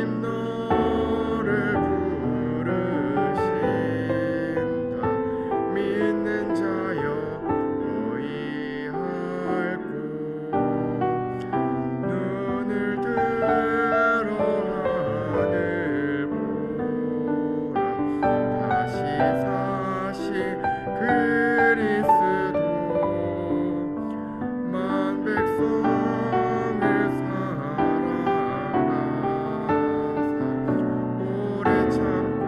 너를 부르신다. 믿는 자여 어이할꼬. 눈을 들어 하늘 보라. 다시 사실 그리스도 만 백성을 사랑하사 오래 참고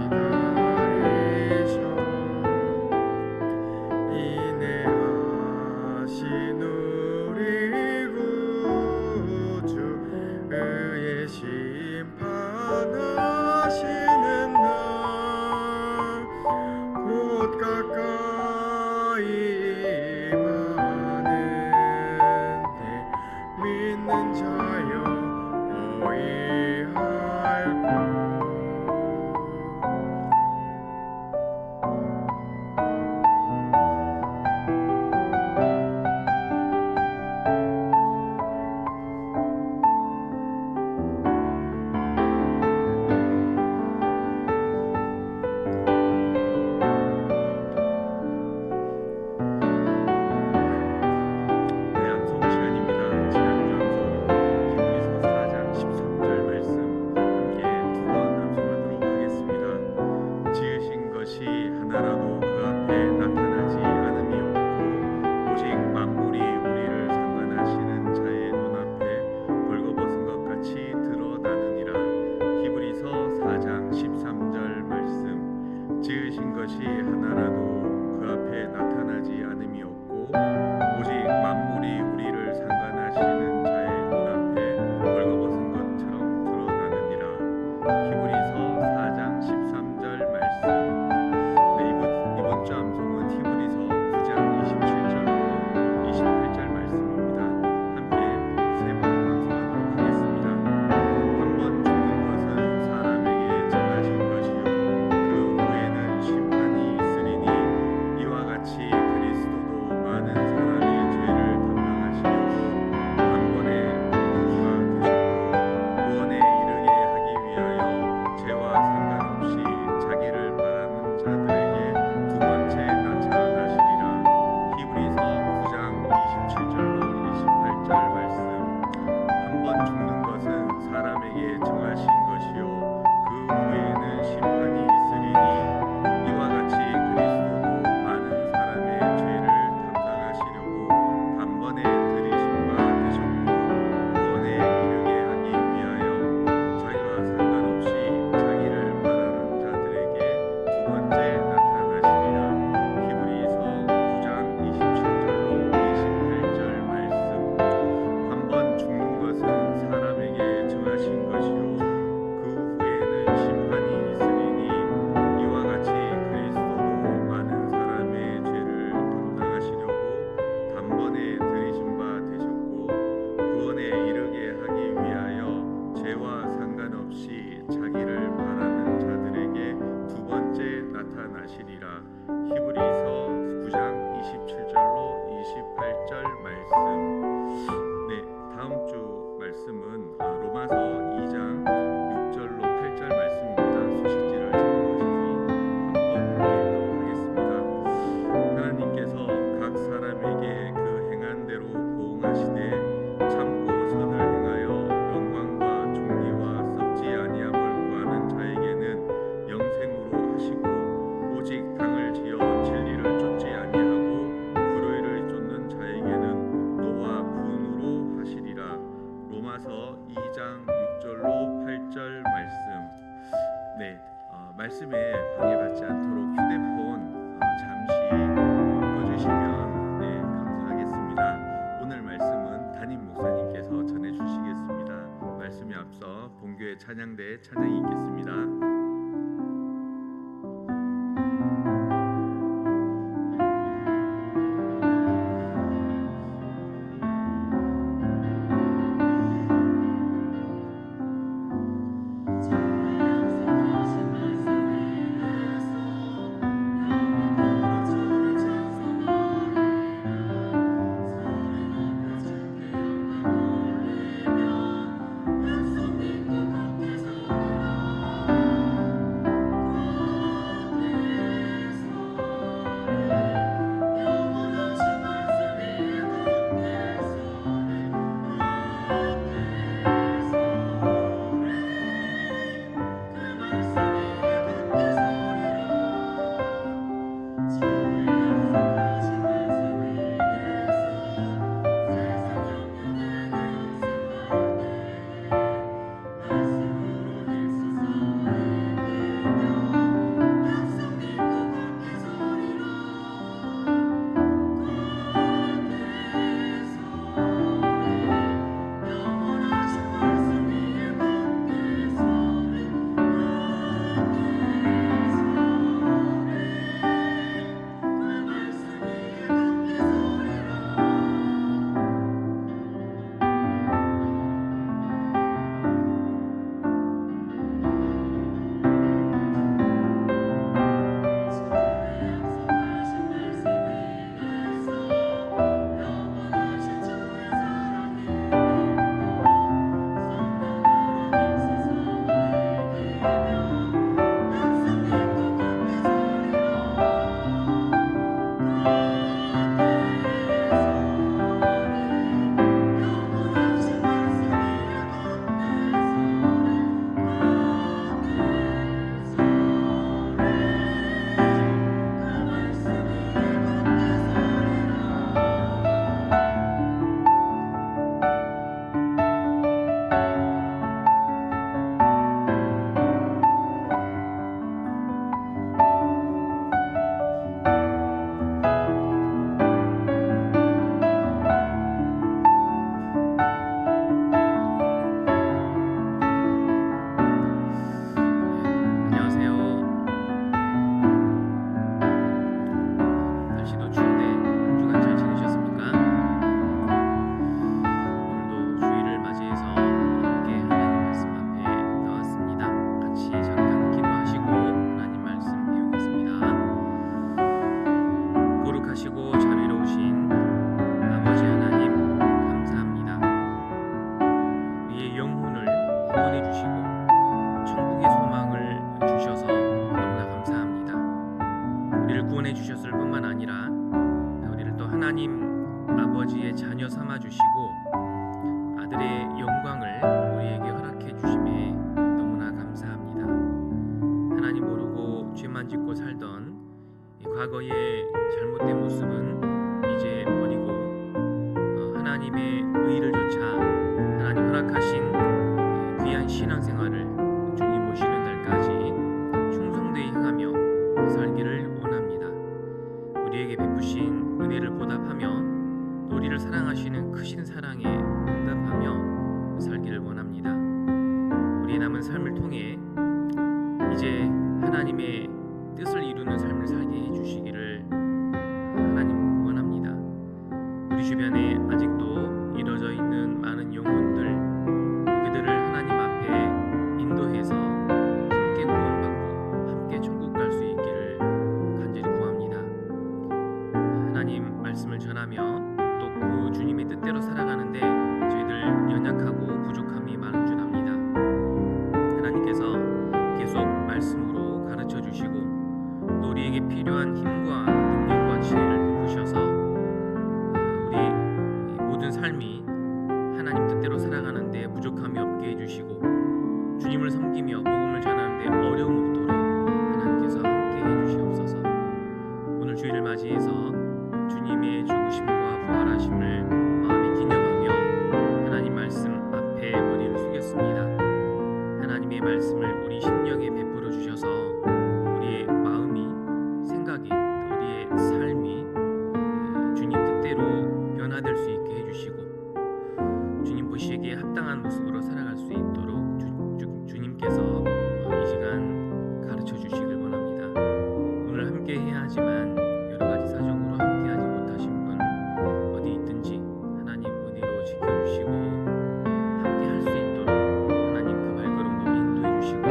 기다리셔. 인내하신 우리 구주 의의 심판하시는 날 곧 가까이 임하는데 믿는 자여 어이할꼬. 네, 암송 시간입니다. 지난주 암송 히브리서 4장 13절 말씀 함께 두 번 암송하도록 하겠습니다. 지으신 것이 하나라도 그 앞에 나타나지 않음이 없고 오직 만물이 우리를 상관하시는 자의 눈앞에 벌거벗은 것 같이 드러나느니라. 히브리서 4장 13절 말씀. 지으신 것이 하나라도 그 앞에 나타나지 않음이 없고 오직 만물이 우리를 상관하시는 자의 눈앞에 벌거벗은 것처럼 드러나느니라. 히브리서 4장 13절 말씀. 네, 이번 주 암송은 히브리서 9장 27절로 28절 말씀입니다. 함께 세 번 암송하도록 하겠습니다. 한 번 죽는 것은 사람에게 정하신 것이요 그 후에는 심판이 있으리니 이와 같이 그리스도도 많은 사람의 죄를 담당하시려고 단번에 구주가 되셨고 구원에 이르게 하기 위하여 죄와 상관없이 자기를 바라는 자들에게 두 번째 나타나시리라. 히브리서 9장 27절로 28절 말씀. 한 번 죽는 것은 사람에게 정하신 것이요 그 후에는 심판이 있으리니 이와 같이 그리스도도 많은 사람의 죄를 담당하시려고 단번에 들이신 바 되셨고 구원에 이르게 하기 위하여 자기와 상관없이 자기를 바라는 자들에게 두 번째 나타나시리라. 히브리서 9장 27절로 28절 말씀. 한 번 죽는 것은 사람에게 정하신 것이요 그 후에는 심판이 있으리니 이와 같이 그리스도도 많은 사람의 죄를 담당하시려고 단번에 들이신 바 되셨고 구원에 이르게 하기 위하여 죄와 상관없이 자기를 바라는 자들에게 두 번째 나타나시리라. 히브리서 9장 27절로 28절 말씀. 네, 다음 주 말씀은 로마서 2장 6절로 8절 말씀입니다. 소식지를 참고하셔서 한번 읽도록 하겠습니다. 하나님께서 각 사람에게 그 행한 대로 보응하시되 참고 선을 행하여 영광과 존귀와 썩지 아니함을 구하는 자에게는 영생으로 하시고 오직 당을 지어 진리를 쫓지 아니하고 불의를 쫓는 자에게는 노와 분으로 하시리라. 로마서 2장 6절로 8절 말씀. 네, 말씀에 방해받지 않도록 휴대폰 잠시 꺼주시면 네, 감사하겠습니다. 오늘 말씀은 담임 목사님께서 전해주시겠습니다. 말씀에 앞서 본교회 찬양대 찬양이 있겠습니다. 구원해 주시고 천국의 소망을 주셔서 너무나 감사합니다. 우리를 구원해 주셨을 뿐만 아니라 우리를 또 하나님 아버지의 자녀 삼아 주시고 아들의 영광을 우리에게 허락해 주심에 너무나 감사합니다. 하나님 모르고 죄만 짓고 살던 이 과거의 잘못된 모습은 이제 버리고 하나님의 의를 좇아 하나님 허락하신 귀한 신앙생활을 주님 모시는 날까지 충성되이 행하며 살기를 원합니다. 우리에게 베푸신 은혜를 보답하며 우리를 사랑하시는 크신 사랑에 응답하며 살기를 원합니다. 우리의 남은 삶을 통해 이제 하나님의 뜻을 이루는 삶을 살게 해주시기를 하나님 원합니다. 우리 주변에 아직도 이뤄져 있는 많은 영혼들, 그들을 하나님 앞에 인도해서 함께 구원받고 함께 천국 갈 수 있기를 간절히 구합니다. 하나님 말씀을 전하며 또 그 주님의 뜻대로 살아가는데 저희들 연약하고 부족함이 많은 줄 압니다. 하나님께서 계속 말씀으로 가르쳐 주시고 또 우리에게 필요한 힘과 능력과 지혜를 베푸셔서 우리 모든 삶이 하나님 뜻대로 살아가는데 부족함이 없게 해주시고 주님을 섬기며 복음을 전하는데 어려움 없도록 하나님께서 함께 해주시옵소서. 오늘 주일을 맞이해서 주님의 죽으심과 부활하심을 마음에 기념하며 하나님 말씀 앞에 머리를 숙였습니다. 하나님의 말씀을 우리 심령에 베풀어 주셔서 우리의 마음이, 생각이, 우리의 삶이 주님 뜻대로 변화될 수 있게 해주시고 주님 보시기에 합당한 모습으로 살아갈 수 있도록 주님께서 이 시간 가르쳐 주시길 원합니다. 오늘 함께 해야 하지만 여러 가지 사정으로 함께 하지 못하신 분 어디 있든지 하나님 은혜로 지켜주시고 함께 할 수 있도록 하나님 그 발걸음도 인도해 주시고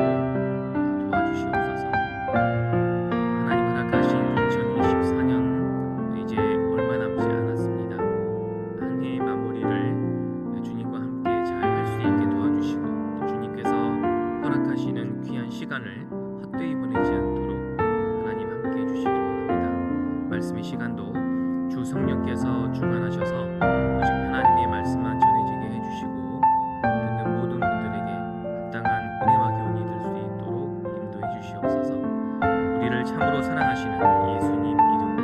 도와주시옵소서. 하나님 허락하신 2024년 이제 얼마 남지 않았습니다. 한 해의 마무리를 주님과 함께 잘 할 수 있게 도와주시고 또 주님께서 허락하시는 귀한 시간을 헛되이 보내지 않도록 하나님 함께 해주시길 원합니다. 말씀의 시간도 주 성령께서 주관하셔서 오직 하나님의 말씀만 전해지게 해주시고 듣는 모든 분들에게 합당한 은혜와 교훈이 될 수 있도록 인도해 주시옵소서. 우리를 참으로 사랑하시는 예수님 이름으로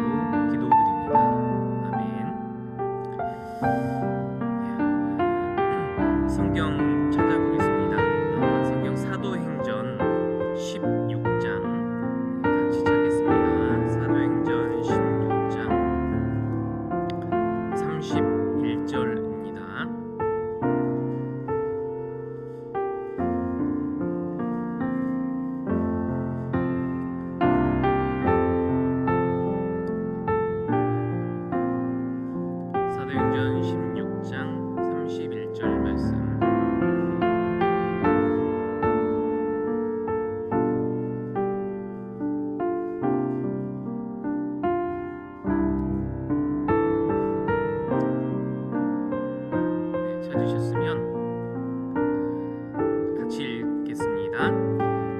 기도드립니다. 아멘. 성경 찾아보겠습니다. 성경 사도행전 16장 같이 찾겠습니다. 사도행전 16장 31절입니다. 사도행전 16장 31절 말씀. 찾으셨으면 같이 읽겠습니다.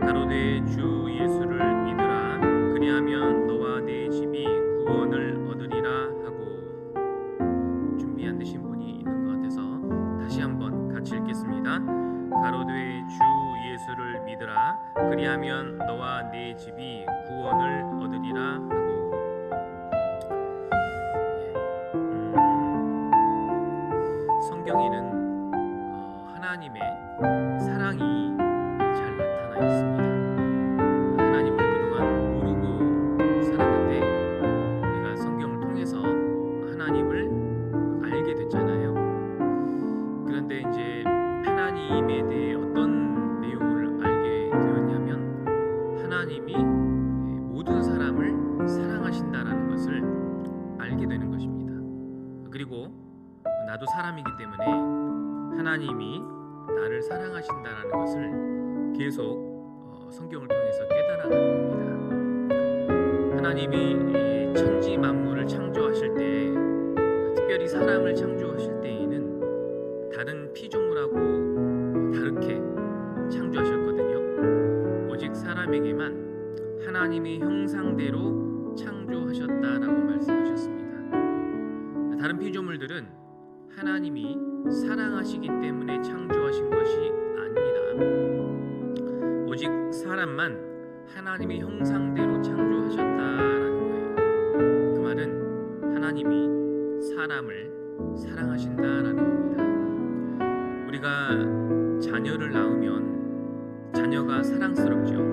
가로되 주 예수를 믿으라 그리하면 너와 네 집이 구원을 얻으리라 하고. 준비 안 되신 분이 있는 것 같아서 다시 한번 같이 읽겠습니다. 가로되 주 예수를 믿으라 그리하면 너와 네 집이 구원을 얻으리라 하고. 성경에는 하나님의 사랑이 잘 나타나 있습니다. 하나님을 그동안 모르고 살았는데 우리가 성경을 통해서 하나님을 알게 됐잖아요. 그런데 이제 하나님에 대해 어떤 내용을 알게 되었냐면 하나님이 모든 사람을 사랑하신다라는 것을 알게 되는 것입니다. 그리고 나도 사람이기 때문에 하나님이 나를 사랑하신다라는 것을 계속 성경을 통해서 깨달아가는 겁니다. 하나님이 천지 만물을 창조하실 때, 특별히 사람을 창조하실 때에는 다른 피조물하고 다르게 사람에게만 하나님의 형상대로 창조하셨다라고 말씀하셨습니다. 다른 피조물들은 하나님이 사랑하시기 때문에 창조하신 것이 아닙니다. 오직 사람만 하나님의 형상대로 창조하셨다라는 거예요. 그 말은 하나님이 사람을 사랑하신다라는 겁니다. 우리가 자녀를 낳으면 자녀가 사랑스럽죠.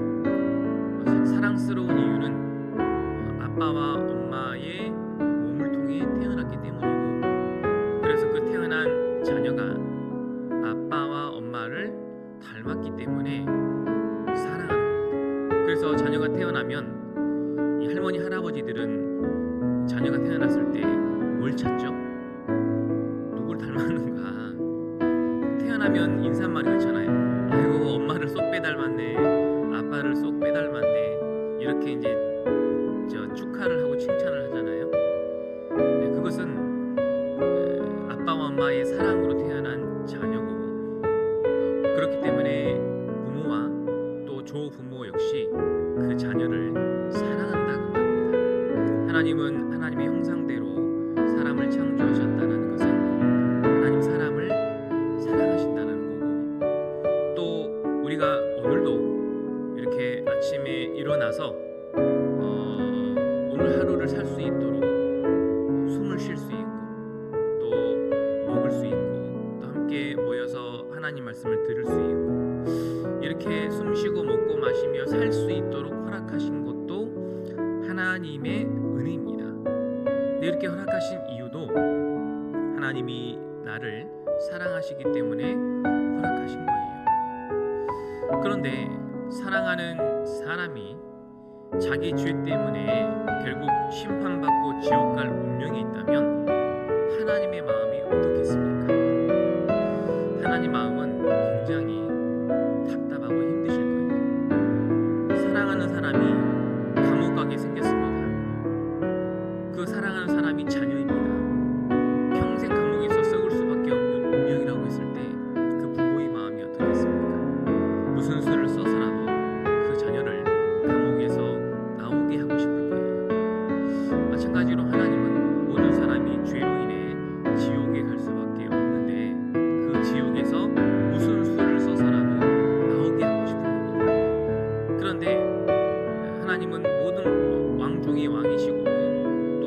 사랑스러운 이유는 아빠와 엄마의 몸을 통해 태어났기 때문이고, 그래서 그 태어난 자녀가 아빠와 엄마를 닮았기 때문에 사랑하는 겁니다. 그래서 자녀가 태어나면 이 할머니 할아버지들은 자녀가 태어났을 때 뭘 찾죠? 누굴 닮았는가? 태어나면 인사말이 그렇잖아요. 아이고, 엄마를 쏙 빼닮았네, 아빠를 쏙 빼닮았네, 이렇게 이제 축하를 하고 칭찬을 하잖아요. 그것은 아빠와 엄마의 사랑으로 태어난 자녀고, 그렇기 때문에 부모와 또 조부모 역시 그 자녀를 사랑한다 그 말입니다. 하나님은 하나님의 형상대로 사람을 창조하셨다는 것은 하나님 사람을 사랑하신다는 거고, 또 우리가 오늘도 이렇게 아침에 일어나서 오늘 하루를 살 수 있도록 숨을 쉴 수 있고 또 먹을 수 있고 또 함께 모여서 하나님 말씀을 들을 수 있고, 이렇게 숨쉬고 먹고 마시며 살 수 있도록 허락하신 것도 하나님의 은혜입니다. 근데 이렇게 허락하신 이유도 하나님이 나를 사랑하시기 때문에 허락하신 거예요. 그런데 사랑하는 사람이 자기 죄 때문에 결국 심판받고 지옥 갈 운명이 있다면 하나님의 마음이 어떻겠습니까? 하나님 마음은 굉장히 답답하고 힘드실 거예요. 사랑하는 사람이 감옥 가게 생겼습니다. 그 사랑하는 사람이 자녀입니다. 평생 감옥에서 썩을 수밖에 없는 운명이라고 했을 때 그 부모의 마음이 어떻겠습니까? 무슨 수를 써서라도 그 자녀를 감옥에서 나오게 하고 싶을 거예요. 마찬가지로 하나님은 모든 사람이 죄로 인해 지옥에 갈 수밖에 없는데 그 지옥에서 무슨 수를 써서라도 나오게 하고 싶은 겁니다. 그런데 하나님은 모든 왕 중의 왕이시고 또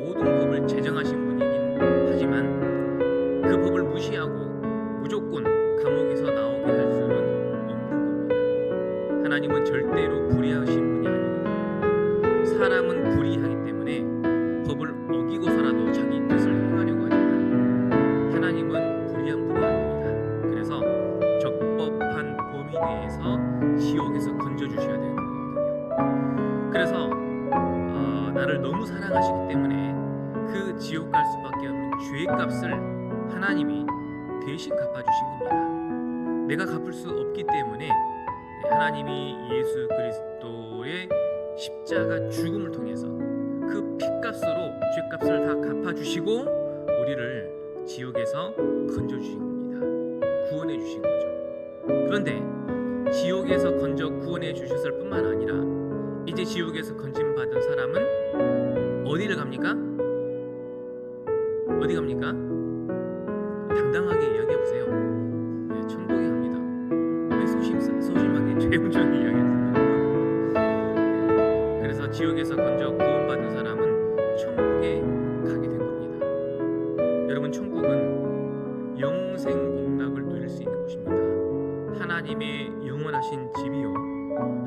모든 법을 제정하신 분이긴 하지만 그 법을 무시하고 무조건 감옥에서 나오게 할 수는 없는 겁니다. 하나님은 절대로 불의하신 분이 아니거든요. 사람은 불의하기 때문에 법을 어기고서라도 자기 뜻을 행하려고 하지만 하나님은 불의한 분이 아닙니다. 그래서 적법한 범위 내에서 지옥에서 건져주셔야 되는 거거든요. 그래서 나를 너무 사랑하시기 때문에 그 지옥 갈 수밖에 없는 죄의 값을 하나님이 대신 갚아주신 겁니다. 내가 갚을 수 없기 때문에 하나님이 예수 그리스도의 십자가 죽음을 통해서 그 피값으로 죄값을 다 갚아주시고 우리를 지옥에서 건져주신 겁니다. 구원해 주신 거죠. 그런데 지옥에서 건져 구원해 주셨을 뿐만 아니라 이제 지옥에서 건짐받은 사람은 어디를 갑니까? 어디 갑니까? 당당하게 이야기해 보세요. 네, 천국에 갑니다. 왜 소심하게 죄음종이 이야기했습니까? 네, 그래서 지옥에서 건져 구원받은 사람은 천국에 가게 된 겁니다. 여러분, 천국은 영생 복락을 누릴 수 있는 곳입니다. 하나님의 영원하신 집이요,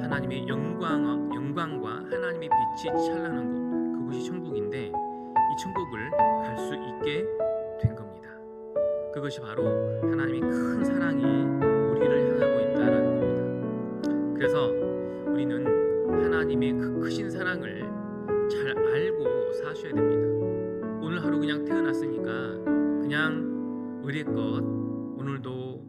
하나님의 영광과 하나님의 빛이 찬란한 곳, 그곳이 천국인데 이 천국을 갈 수 있게 된 겁니다. 그것이 바로 하나님의 큰 사랑이 우리를 향하고 있다라는 겁니다. 그래서 우리는 하나님의 그 크신 사랑을 잘 알고 사셔야 됩니다. 오늘 하루 그냥 태어났으니까 그냥 의례껏 오늘도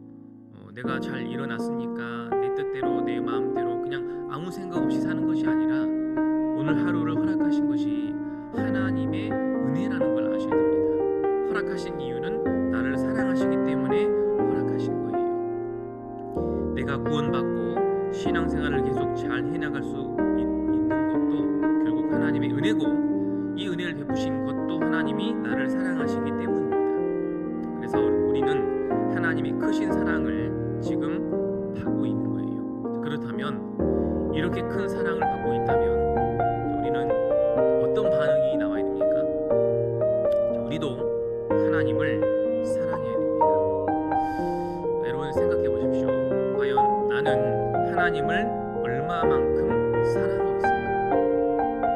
내가 잘 일어났으니까 내 뜻대로 내 마음대로 그냥 아무 생각 없이 사는 것이 아니라 오늘 하루를 허락하신 것이 하나님의 은혜라는 걸 아셔야 됩니다. 허락하신 이유는 나를 사랑하시기 때문에 허락하신 거예요. 내가 구원받고 신앙생활을 계속 잘 해나갈 수 있는 것도 결국 하나님의 은혜고, 이 은혜를 베푸신 것도 하나님이 나를 사랑하시기 때문입니다. 그래서 우리는 하나님의 크신 사랑을 지금 받고 있는 거예요. 그렇다면 이렇게 큰 사랑을 받고 있다면 우리는 어떤 반응이 나와야 됩니까? 우리도 하나님을 사랑해야 됩니다. 여러분 생각해 보십시오. 과연 나는 하나님을 얼마만큼 사랑하고 있을까?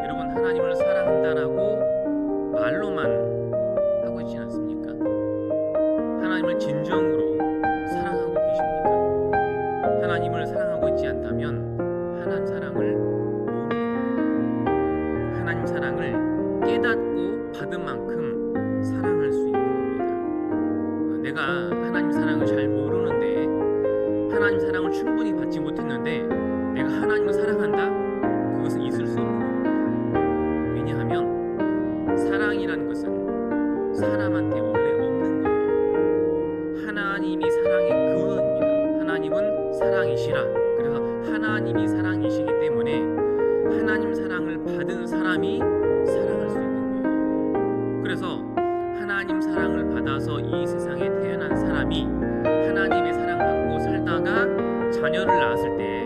여러분, 하나님을 사랑한다라고 말로만 하고 있지 않습니까? 하나님을 진정으로 사랑하고 계십니까? 하나님을 사랑하고 있지 않다면 하나님 사랑을 모르는 거예요. 하나님 사랑을 깨닫고 받은 만큼 사랑할 수 있는 겁니다. 내가 하나님 사랑을 잘 모르는데, 하나님 사랑을 충분히 받지 못했는데 내가 하나님을 사랑한다? 그것은 있을 수 없는 겁니다. 왜냐하면 사랑이라는 것은 사람한테 원래 없는 거예요. 하나님이 사랑의 근원입니다. 하나님은 사랑이시라. 그래서 하나님이 사랑이시기 때문에 하나님 사랑을 받은 사람이 사랑할 수 있는 거예요. 그래서 하나님 사랑을 받아서 이 세상에 태어난 사람이 하나님의 사랑받고 살다가 자녀를 낳았을 때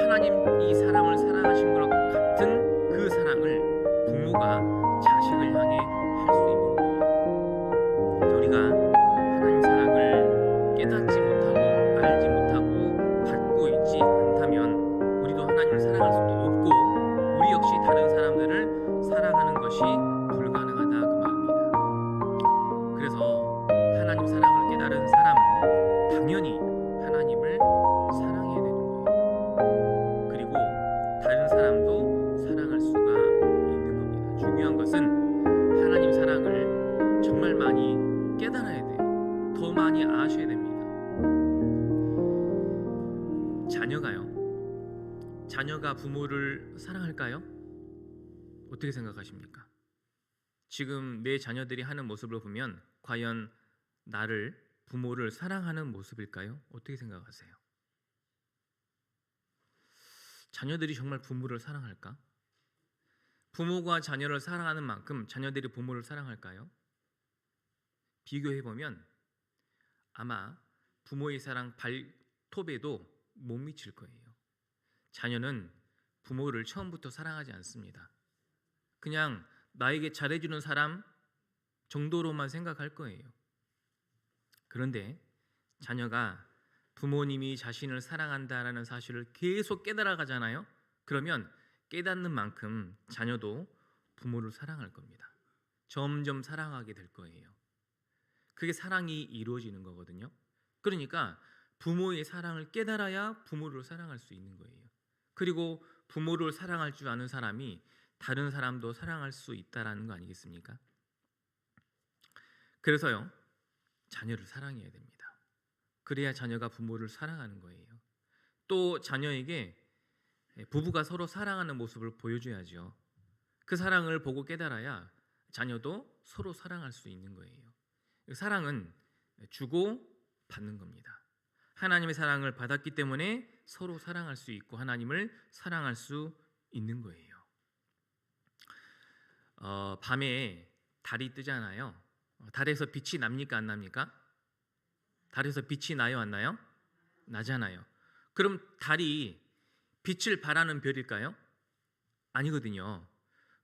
하나님 이 사람을 사랑하신 것 같은 그 사랑을 부모가 자식을 향해 할 수 있는 거예요. 우리가 하나님 사랑을 깨닫지 못하고 알지 못하고 받고 있지 않다면 우리도 하나님을 사랑할 수도 없고, 우리 역시 다른 사람들을 사랑하는 것이 불가능하다 그 말입니다. 그래서 하나님 사랑을 깨달은 사람은 당연히 하나님을 사랑해야 되는 거예요. 그리고 다른 사람도 사랑할 수가 있는 겁니다. 중요한 것은 하나님 사랑을 정말 많이 깨달아야 돼요. 더 많이 아셔야 됩니다. 자녀가 부모를 사랑할까요? 어떻게 생각하십니까? 지금 내 자녀들이 하는 모습을 보면 과연 나를, 부모를 사랑하는 모습일까요? 어떻게 생각하세요? 자녀들이 정말 부모를 사랑할까? 부모가 자녀를 사랑하는 만큼 자녀들이 부모를 사랑할까요? 비교해보면 아마 부모의 사랑 발톱에도 못 미칠 거예요. 자녀는 부모를 처음부터 사랑하지 않습니다. 그냥 나에게 잘해주는 사람 정도로만 생각할 거예요. 그런데 자녀가 부모님이 자신을 사랑한다라는 사실을 계속 깨달아가잖아요. 그러면 깨닫는 만큼 자녀도 부모를 사랑할 겁니다. 점점 사랑하게 될 거예요. 그게 사랑이 이루어지는 거거든요. 그러니까 부모의 사랑을 깨달아야 부모를 사랑할 수 있는 거예요. 그리고 부모를 사랑할 줄 아는 사람이 다른 사람도 사랑할 수 있다라는 거 아니겠습니까? 그래서요, 자녀를 사랑해야 됩니다. 그래야 자녀가 부모를 사랑하는 거예요. 또 자녀에게 부부가 서로 사랑하는 모습을 보여줘야죠. 그 사랑을 보고 깨달아야 자녀도 서로 사랑할 수 있는 거예요. 사랑은 주고 받는 겁니다. 하나님의 사랑을 받았기 때문에 서로 사랑할 수 있고 하나님을 사랑할 수 있는 거예요. 밤에 달이 뜨잖아요. 달에서 빛이 납니까 안 납니까? 달에서 빛이 나요 안 나요? 나잖아요. 그럼 달이 빛을 발하는 별일까요? 아니거든요.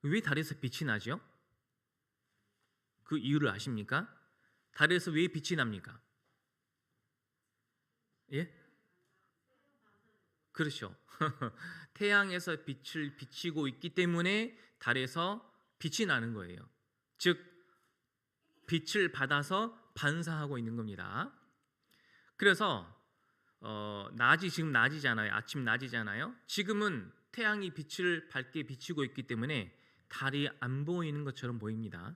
왜 달에서 빛이 나죠? 그 이유를 아십니까? 달에서 왜 빛이 납니까? 예? 그렇죠. 태양에서 빛을 비치고 있기 때문에 달에서 빛이 나는 거예요. 즉 빛을 받아서 반사하고 있는 겁니다. 그래서 지금 낮이잖아요. 아침 낮이잖아요. 지금은 태양이 빛을 밝게 비치고 있기 때문에 달이 안 보이는 것처럼 보입니다.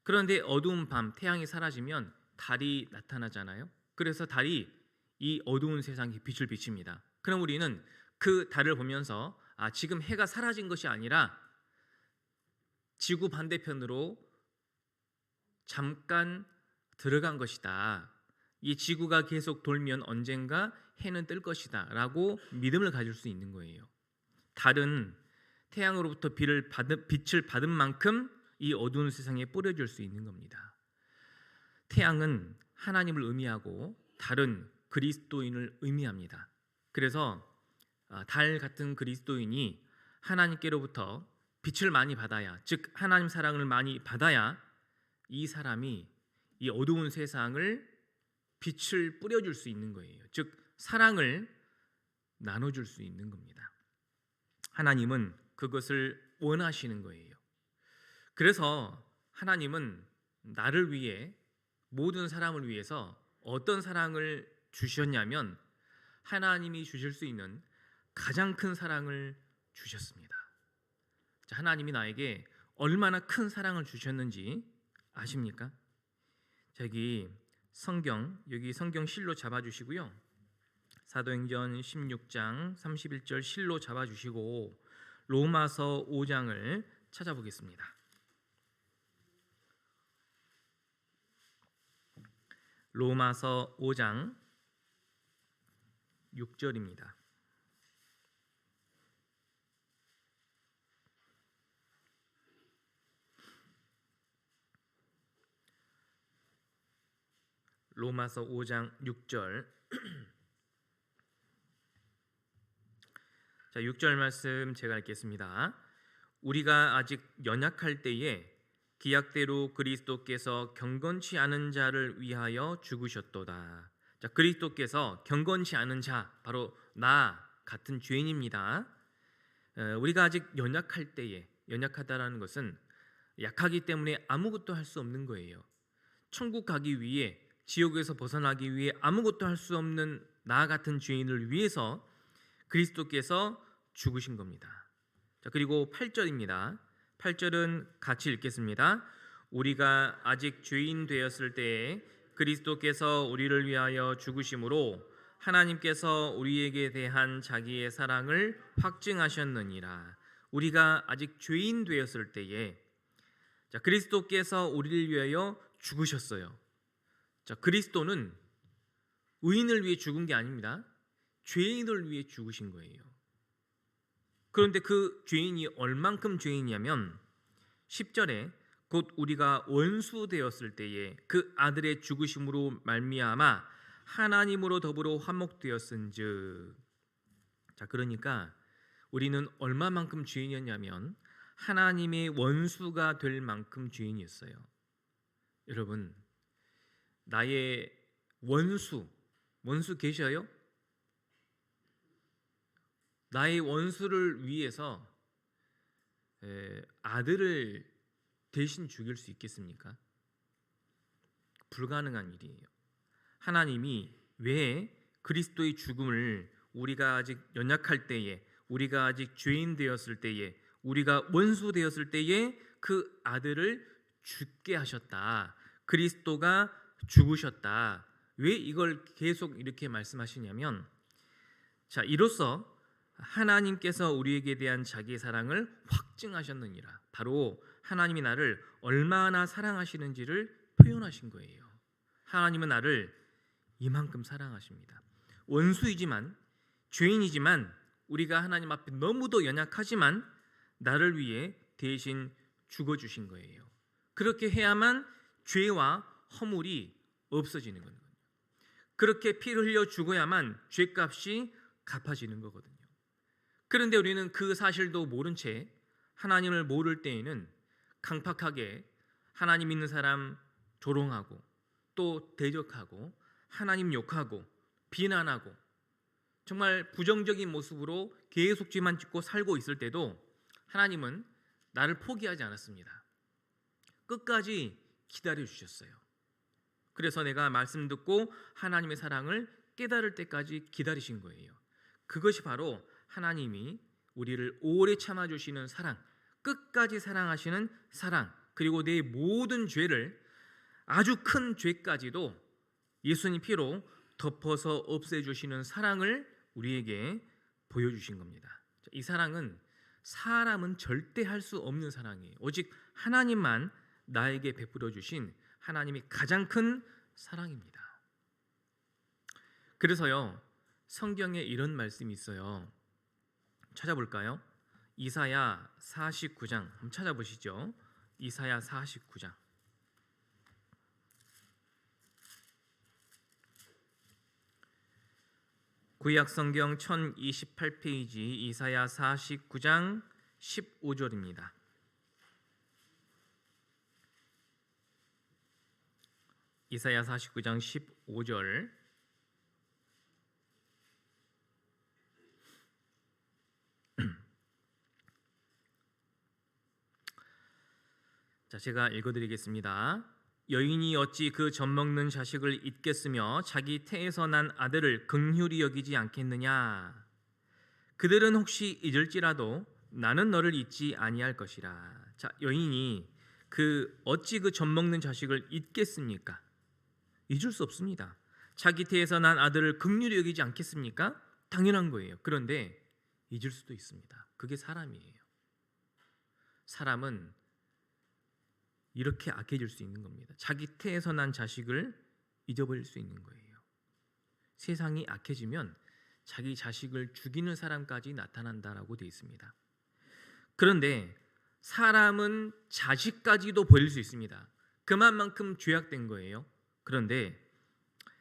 그런데 어두운 밤 태양이 사라지면 달이 나타나잖아요. 그래서 달이 이 어두운 세상에 빛을 비칩니다. 그럼 우리는 그 달을 보면서 지금 해가 사라진 것이 아니라 지구 반대편으로 잠깐 들어간 것이다. 이 지구가 계속 돌면 언젠가 해는 뜰 것이다 라고 믿음을 가질 수 있는 거예요. 달은 태양으로부터 빛을 받은 만큼 이 어두운 세상에 뿌려줄 수 있는 겁니다. 태양은 하나님을 의미하고 달은 그리스도인을 의미합니다. 그래서 달 같은 그리스도인이 하나님께로부터 빛을 많이 받아야, 즉 하나님 사랑을 많이 받아야 이 사람이 이 어두운 세상을 빛을 뿌려줄 수 있는 거예요. 즉 사랑을 나눠줄 수 있는 겁니다. 하나님은 그것을 원하시는 거예요. 그래서 하나님은 나를 위해, 모든 사람을 위해서 어떤 사랑을 주셨냐면 하나님이 주실 수 있는 가장 큰 사랑을 주셨습니다. 자, 하나님이 나에게 얼마나 큰 사랑을 주셨는지 아십니까? 여기 성경 실로 잡아주시고요. 사도행전 16장 31절 실로 잡아주시고 로마서 5장을 찾아보겠습니다. 로마서 5장 6절입니다. 로마서 5장 6절. 자, 6절 말씀 제가 읽겠습니다. 우리가 아직 연약할 때에 기약대로 그리스도께서 경건치 않은 자를 위하여 죽으셨도다. 자, 그리스도께서 경건치 않은 자, 바로 나 같은 죄인입니다. 우리가 아직 연약할 때에, 연약하다라는 것은 약하기 때문에 아무것도 할 수 없는 거예요. 천국 가기 위해, 지옥에서 벗어나기 위해 아무것도 할 수 없는 나 같은 죄인을 위해서 그리스도께서 죽으신 겁니다. 자, 그리고 8절입니다. 8절은 같이 읽겠습니다. 우리가 아직 죄인 되었을 때에 그리스도께서 우리를 위하여 죽으심으로 하나님께서 우리에게 대한 자기의 사랑을 확증하셨느니라. 우리가 아직 죄인 되었을 때에, 자, 그리스도께서 우리를 위하여 죽으셨어요. 자, 그리스도는 의인을 위해 죽은 게 아닙니다. 죄인을 위해 죽으신 거예요. 그런데 그 죄인이 얼만큼 죄인이냐면 10절에 곧 우리가 원수 되었을 때에 그 아들의 죽으심으로 말미암아 하나님으로 더불어 화목되었은즉. 자, 그러니까 우리는 얼마만큼 죄인이었냐면 하나님의 원수가 될 만큼 죄인이었어요. 여러분, 나의 원수 계셔요? 나의 원수를 위해서 아들을 대신 죽일 수 있겠습니까? 불가능한 일이에요. 하나님이 왜 그리스도의 죽음을 우리가 아직 연약할 때에, 우리가 아직 죄인 되었을 때에, 우리가 원수 되었을 때에 그 아들을 죽게 하셨다. 그리스도가 죽으셨다. 왜 이걸 계속 이렇게 말씀하시냐면, 자, 이로써 하나님께서 우리에게 대한 자기의 사랑을 확증하셨느니라. 바로 하나님이 나를 얼마나 사랑하시는지를 표현하신 거예요. 하나님은 나를 이만큼 사랑하십니다. 원수이지만, 죄인이지만, 우리가 하나님 앞에 너무도 연약하지만 나를 위해 대신 죽어주신 거예요. 그렇게 해야만 죄와 허물이 없어지는 거예요. 그렇게 피를 흘려 죽어야만 죄값이 갚아지는 거거든요. 그런데 우리는 그 사실도 모른 채 하나님을 모를 때에는 강팍하게 하나님 믿는 사람 조롱하고 또 대적하고 하나님 욕하고 비난하고 정말 부정적인 모습으로 계속 죄만 짓고 살고 있을 때도 하나님은 나를 포기하지 않았습니다. 끝까지 기다려 주셨어요. 그래서 내가 말씀 듣고 하나님의 사랑을 깨달을 때까지 기다리신 거예요. 그것이 바로 하나님이 우리를 오래 참아주시는 사랑, 끝까지 사랑하시는 사랑, 그리고 내 모든 죄를, 아주 큰 죄까지도 예수님 피로 덮어서 없애주시는 사랑을 우리에게 보여주신 겁니다. 이 사랑은 사람은 절대 할 수 없는 사랑이에요. 오직 하나님만 나에게 베풀어 주신 하나님이 가장 큰 사랑입니다. 그래서요, 성경에 이런 말씀이 있어요. 찾아볼까요? 이사야 49장 한번 찾아보시죠. 이사야 49장. 구약 성경 1028페이지 이사야 49장 15절입니다. 이사야 49장 15절. 자, 제가 읽어드리겠습니다. 여인이 어찌 그 젖먹는 자식을 잊겠으며 자기 태에서 난 아들을 긍휼히 여기지 않겠느냐. 그들은 혹시 잊을지라도 나는 너를 잊지 아니할 것이라. 자, 여인이 어찌 그 젖먹는 자식을 잊겠습니까? 잊을 수 없습니다. 자기 태에서 난 아들을 긍휼히 여기지 않겠습니까? 당연한 거예요. 그런데 잊을 수도 있습니다. 그게 사람이에요. 사람은 이렇게 악해질 수 있는 겁니다. 자기 태에서 난 자식을 잊어버릴 수 있는 거예요. 세상이 악해지면 자기 자식을 죽이는 사람까지 나타난다라고 되어 있습니다. 그런데 사람은 자식까지도 버릴 수 있습니다. 그만큼 죄악된 거예요. 그런데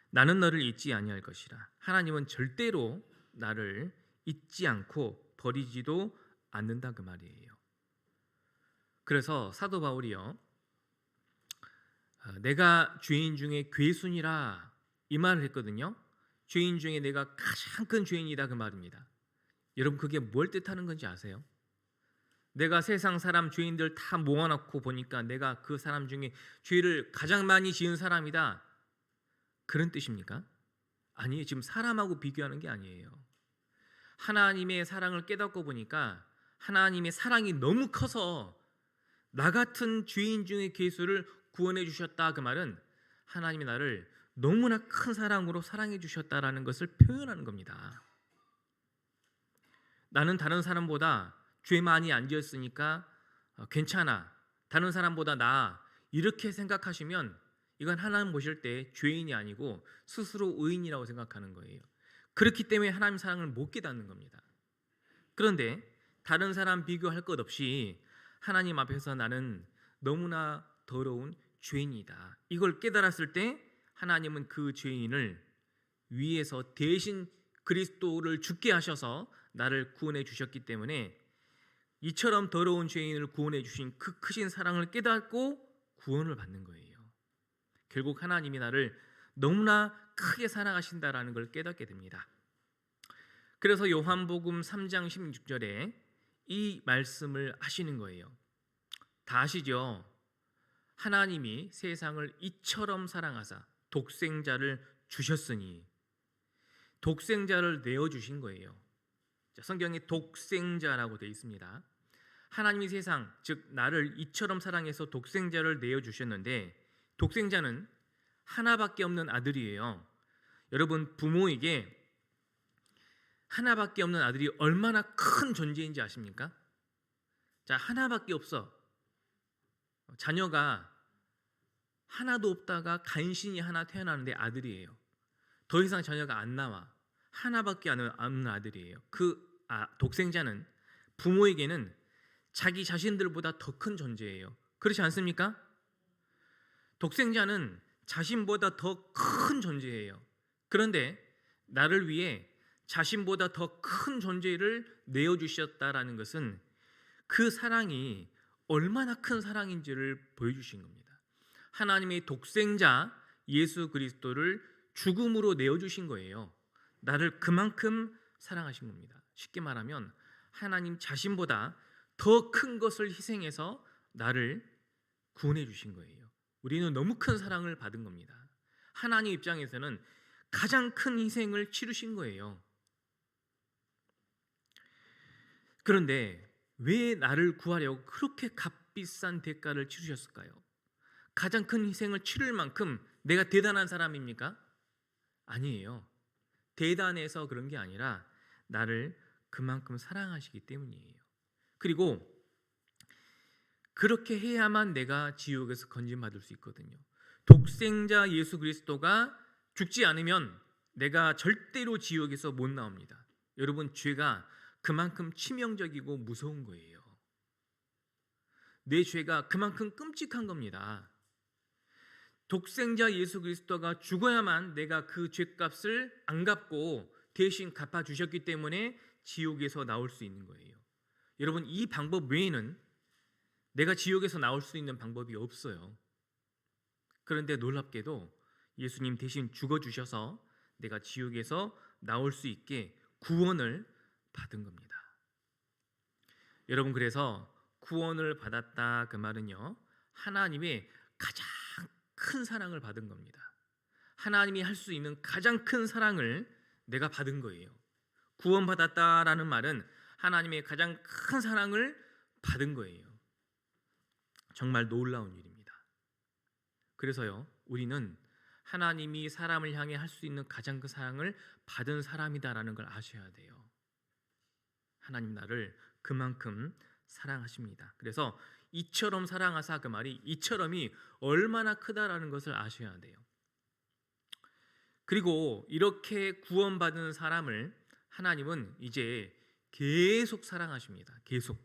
나는 너를 잊지 아니할 것이라. 하나님은 절대로 나를 잊지 않고 버리지도 않는다 그 말이에요. 그래서 사도 바울이요, 내가 죄인 중에 괴순이라 이 말을 했거든요. 죄인 중에 내가 가장 큰 죄인이다 그 말입니다. 여러분, 그게 뭘 뜻하는 건지 아세요? 내가 세상 사람 죄인들 다 모아놓고 보니까 내가 그 사람 중에 죄를 가장 많이 지은 사람이다, 그런 뜻입니까? 아니에요. 지금 사람하고 비교하는 게 아니에요. 하나님의 사랑을 깨닫고 보니까 하나님의 사랑이 너무 커서 나 같은 죄인 중의 괴수를 구원해 주셨다 그 말은 하나님이 나를 너무나 큰 사랑으로 사랑해 주셨다라는 것을 표현하는 겁니다. 나는 다른 사람보다 죄 많이 안 지었으니까 괜찮아, 다른 사람보다 나아, 이렇게 생각하시면 이건 하나님 보실 때 죄인이 아니고 스스로 의인이라고 생각하는 거예요. 그렇기 때문에 하나님 사랑을 못 깨닫는 겁니다. 그런데 다른 사람 비교할 것 없이 하나님 앞에서 나는 너무나 더러운 죄인이다, 이걸 깨달았을 때 하나님은 그 죄인을 위에서 대신 그리스도를 죽게 하셔서 나를 구원해 주셨기 때문에 이처럼 더러운 죄인을 구원해 주신 그 크신 사랑을 깨닫고 구원을 받는 거예요. 결국 하나님이 나를 너무나 크게 사랑하신다라는 걸 깨닫게 됩니다. 그래서 요한복음 3장 16절에 이 말씀을 하시는 거예요. 다 아시죠? 하나님이 세상을 이처럼 사랑하사 독생자를 주셨으니, 독생자를 내어주신 거예요. 성경에 독생자라고 되어 있습니다. 하나님이 세상, 즉 나를 이처럼 사랑해서 독생자를 내어주셨는데, 독생자는 하나밖에 없는 아들이에요. 여러분, 부모에게 하나밖에 없는 아들이 얼마나 큰 존재인지 아십니까? 자, 하나밖에 없어. 자녀가 하나도 없다가 간신히 하나 태어나는데 아들이에요. 더 이상 자녀가 안 나와. 하나밖에 없는 아들이에요. 독생자는 부모에게는 자기 자신들보다 더 큰 존재예요. 그렇지 않습니까? 독생자는 자신보다 더 큰 존재예요. 그런데 나를 위해 자신보다 더 큰 존재를 내어주셨다라는 것은 그 사랑이 얼마나 큰 사랑인지를 보여주신 겁니다. 하나님의 독생자 예수 그리스도를 죽음으로 내어주신 거예요. 나를 그만큼 사랑하신 겁니다. 쉽게 말하면 하나님 자신보다 더 큰 것을 희생해서 나를 구원해 주신 거예요. 우리는 너무 큰 사랑을 받은 겁니다. 하나님 입장에서는 가장 큰 희생을 치르신 거예요. 그런데 왜 나를 구하려고 그렇게 값비싼 대가를 치르셨을까요? 가장 큰 희생을 치를 만큼 내가 대단한 사람입니까? 아니에요. 대단해서 그런 게 아니라 나를 그만큼 사랑하시기 때문이에요. 그리고 그렇게 해야만 내가 지옥에서 건짐받을 수 있거든요. 독생자 예수 그리스도가 죽지 않으면 내가 절대로 지옥에서 못 나옵니다. 여러분, 죄가 그만큼 치명적이고 무서운 거예요. 내 죄가 그만큼 끔찍한 겁니다. 독생자 예수 그리스도가 죽어야만 내가 그 죄값을 안 갚고 대신 갚아주셨기 때문에 지옥에서 나올 수 있는 거예요. 여러분, 이 방법 외에는 내가 지옥에서 나올 수 있는 방법이 없어요. 그런데 놀랍게도 예수님 대신 죽어주셔서 내가 지옥에서 나올 수 있게 구원을 받은 겁니다. 여러분, 그래서 구원을 받았다 그 말은요, 하나님의 가장 큰 사랑을 받은 겁니다. 하나님이 할 수 있는 가장 큰 사랑을 내가 받은 거예요. 구원받았다라는 말은 하나님의 가장 큰 사랑을 받은 거예요. 정말 놀라운 일입니다. 그래서요, 우리는 하나님이 사람을 향해 할 수 있는 가장 큰 사랑을 받은 사람이다라는 걸 아셔야 돼요. 하나님 나를 그만큼 사랑하십니다. 그래서 이처럼 사랑하사, 그 말이 이처럼이 얼마나 크다라는 것을 아셔야 돼요. 그리고 이렇게 구원받은 사람을 하나님은 이제 계속 사랑하십니다. 계속.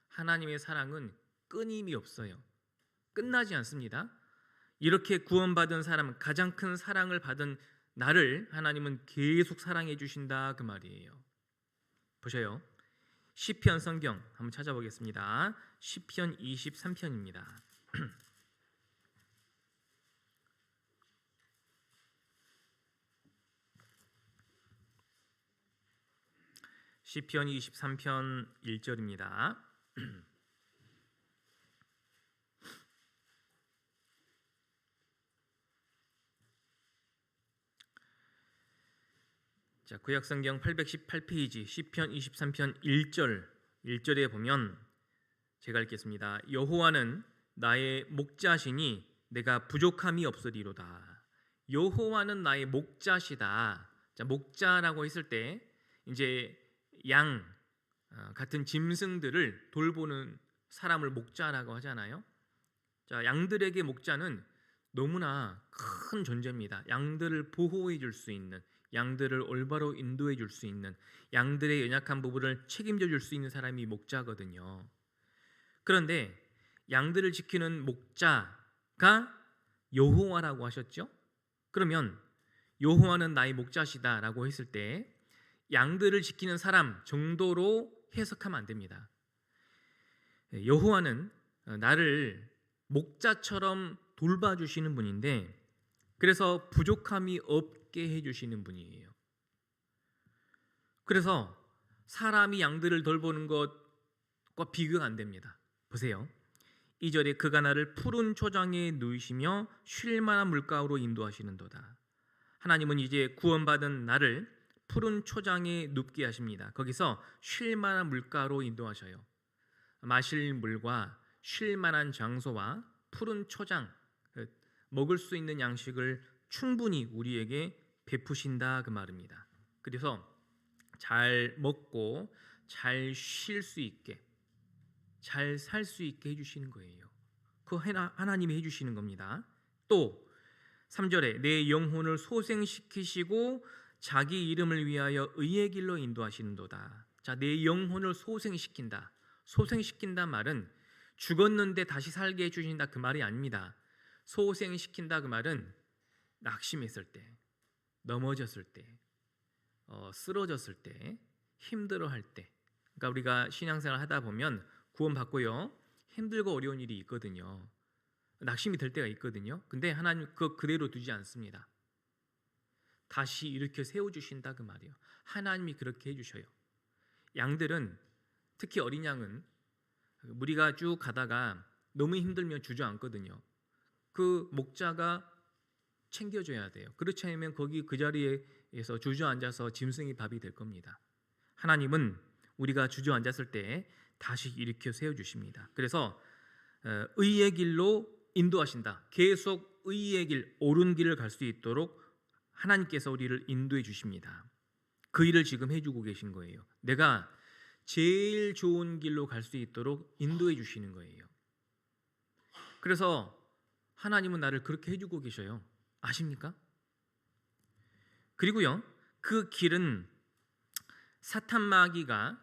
하나님의 사랑은 끊임이 없어요. 끝나지 않습니다. 이렇게 구원받은 사람, 가장 큰 사랑을 받은 나를 하나님은 계속 사랑해 주신다 그 말이에요. 보셔요. 시편 성경 한번 찾아보겠습니다. 시편 23편입니다. 시편 23편 1절입니다. 자, 구약성경 818페이지 시편 23편 1절에 보면 제가 읽겠습니다. 여호와는 나의 목자시니 내가 부족함이 없으리로다. 여호와는 나의 목자시다. 자, 목자라고 했을 때 이제 양 같은 짐승들을 돌보는 사람을 목자라고 하잖아요. 자, 양들에게 목자는 너무나 큰 존재입니다. 양들을 보호해 줄 수 있는, 양들을 올바로 인도해 줄 수 있는, 양들의 연약한 부분을 책임져 줄 수 있는 사람이 목자거든요. 그런데 양들을 지키는 목자가 여호와라고 하셨죠? 그러면 여호와는 나의 목자시다라고 했을 때 양들을 지키는 사람 정도로 해석하면 안 됩니다. 여호와는 나를 목자처럼 돌봐주시는 분인데, 그래서 부족함이 없게 해주시는 분이에요. 그래서 사람이 양들을 돌보는 것과 비교가 안 됩니다. 보세요. 2절에 그가 나를 푸른 초장에 누이시며 쉴 만한 물가로 인도하시는도다. 하나님은 이제 구원받은 나를 푸른 초장에 눕게 하십니다. 거기서 쉴 만한 물가로 인도하셔요. 마실 물과 쉴 만한 장소와 푸른 초장, 먹을 수 있는 양식을 충분히 우리에게 베푸신다 그 말입니다. 그래서 잘 먹고 잘 쉴 수 있게, 잘 살 수 있게 해주시는 거예요. 그 하나님이 해주시는 겁니다. 또 3절에 내 영혼을 소생시키시고 자기 이름을 위하여 의의 길로 인도하시는도다. 자, 내 영혼을 소생시킨다. 소생시킨다 말은 죽었는데 다시 살게 해주신다 그 말이 아닙니다. 소생시킨다 그 말은 낙심했을 때, 넘어졌을 때, 쓰러졌을 때, 힘들어할 때, 그러니까 우리가 신앙생활 하다 보면 구원받고요, 힘들고 어려운 일이 있거든요. 낙심이 될 때가 있거든요. 근데 하나님 그대로 두지 않습니다. 다시 일으켜 세워주신다 그 말이에요. 하나님이 그렇게 해주셔요. 양들은, 특히 어린 양은 무리가 쭉 가다가 너무 힘들면 주저앉거든요. 그 목자가 챙겨줘야 돼요. 그렇지 않으면 거기 그 자리에서 주저앉아서 짐승이 밥이 될 겁니다. 하나님은 우리가 주저앉았을 때 다시 일으켜 세워주십니다. 그래서 의의 길로 인도하신다. 계속 의의 길, 옳은 길을 갈 수 있도록 하나님께서 우리를 인도해 주십니다. 그 일을 지금 해주고 계신 거예요. 내가 제일 좋은 길로 갈 수 있도록 인도해 주시는 거예요. 그래서 하나님은 나를 그렇게 해주고 계셔요. 아십니까? 그리고요, 그 길은 사탄 마귀가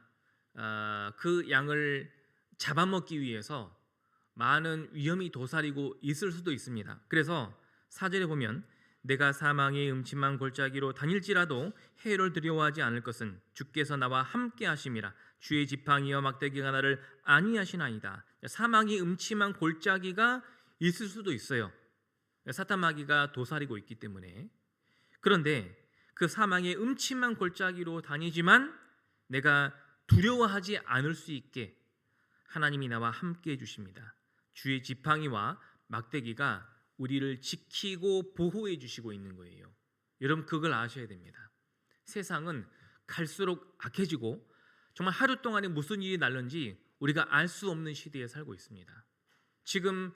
그 양을 잡아먹기 위해서 많은 위험이 도사리고 있을 수도 있습니다. 그래서 4절에 보면 내가 사망의 음침한 골짜기로 다닐지라도 해를 두려워하지 않을 것은 주께서 나와 함께 하심이라. 주의 지팡이와 막대기가 나를 안위하시나이다. 사망의 음침한 골짜기가 있을 수도 있어요. 사탄 마귀가 도사리고 있기 때문에. 그런데 그 사망의 음침한 골짜기로 다니지만 내가 두려워하지 않을 수 있게 하나님이 나와 함께 해주십니다. 주의 지팡이와 막대기가 우리를 지키고 보호해 주시고 있는 거예요. 여러분, 그걸 아셔야 됩니다. 세상은 갈수록 악해지고 정말 하루 동안에 무슨 일이 날는지 우리가 알 수 없는 시대에 살고 있습니다. 지금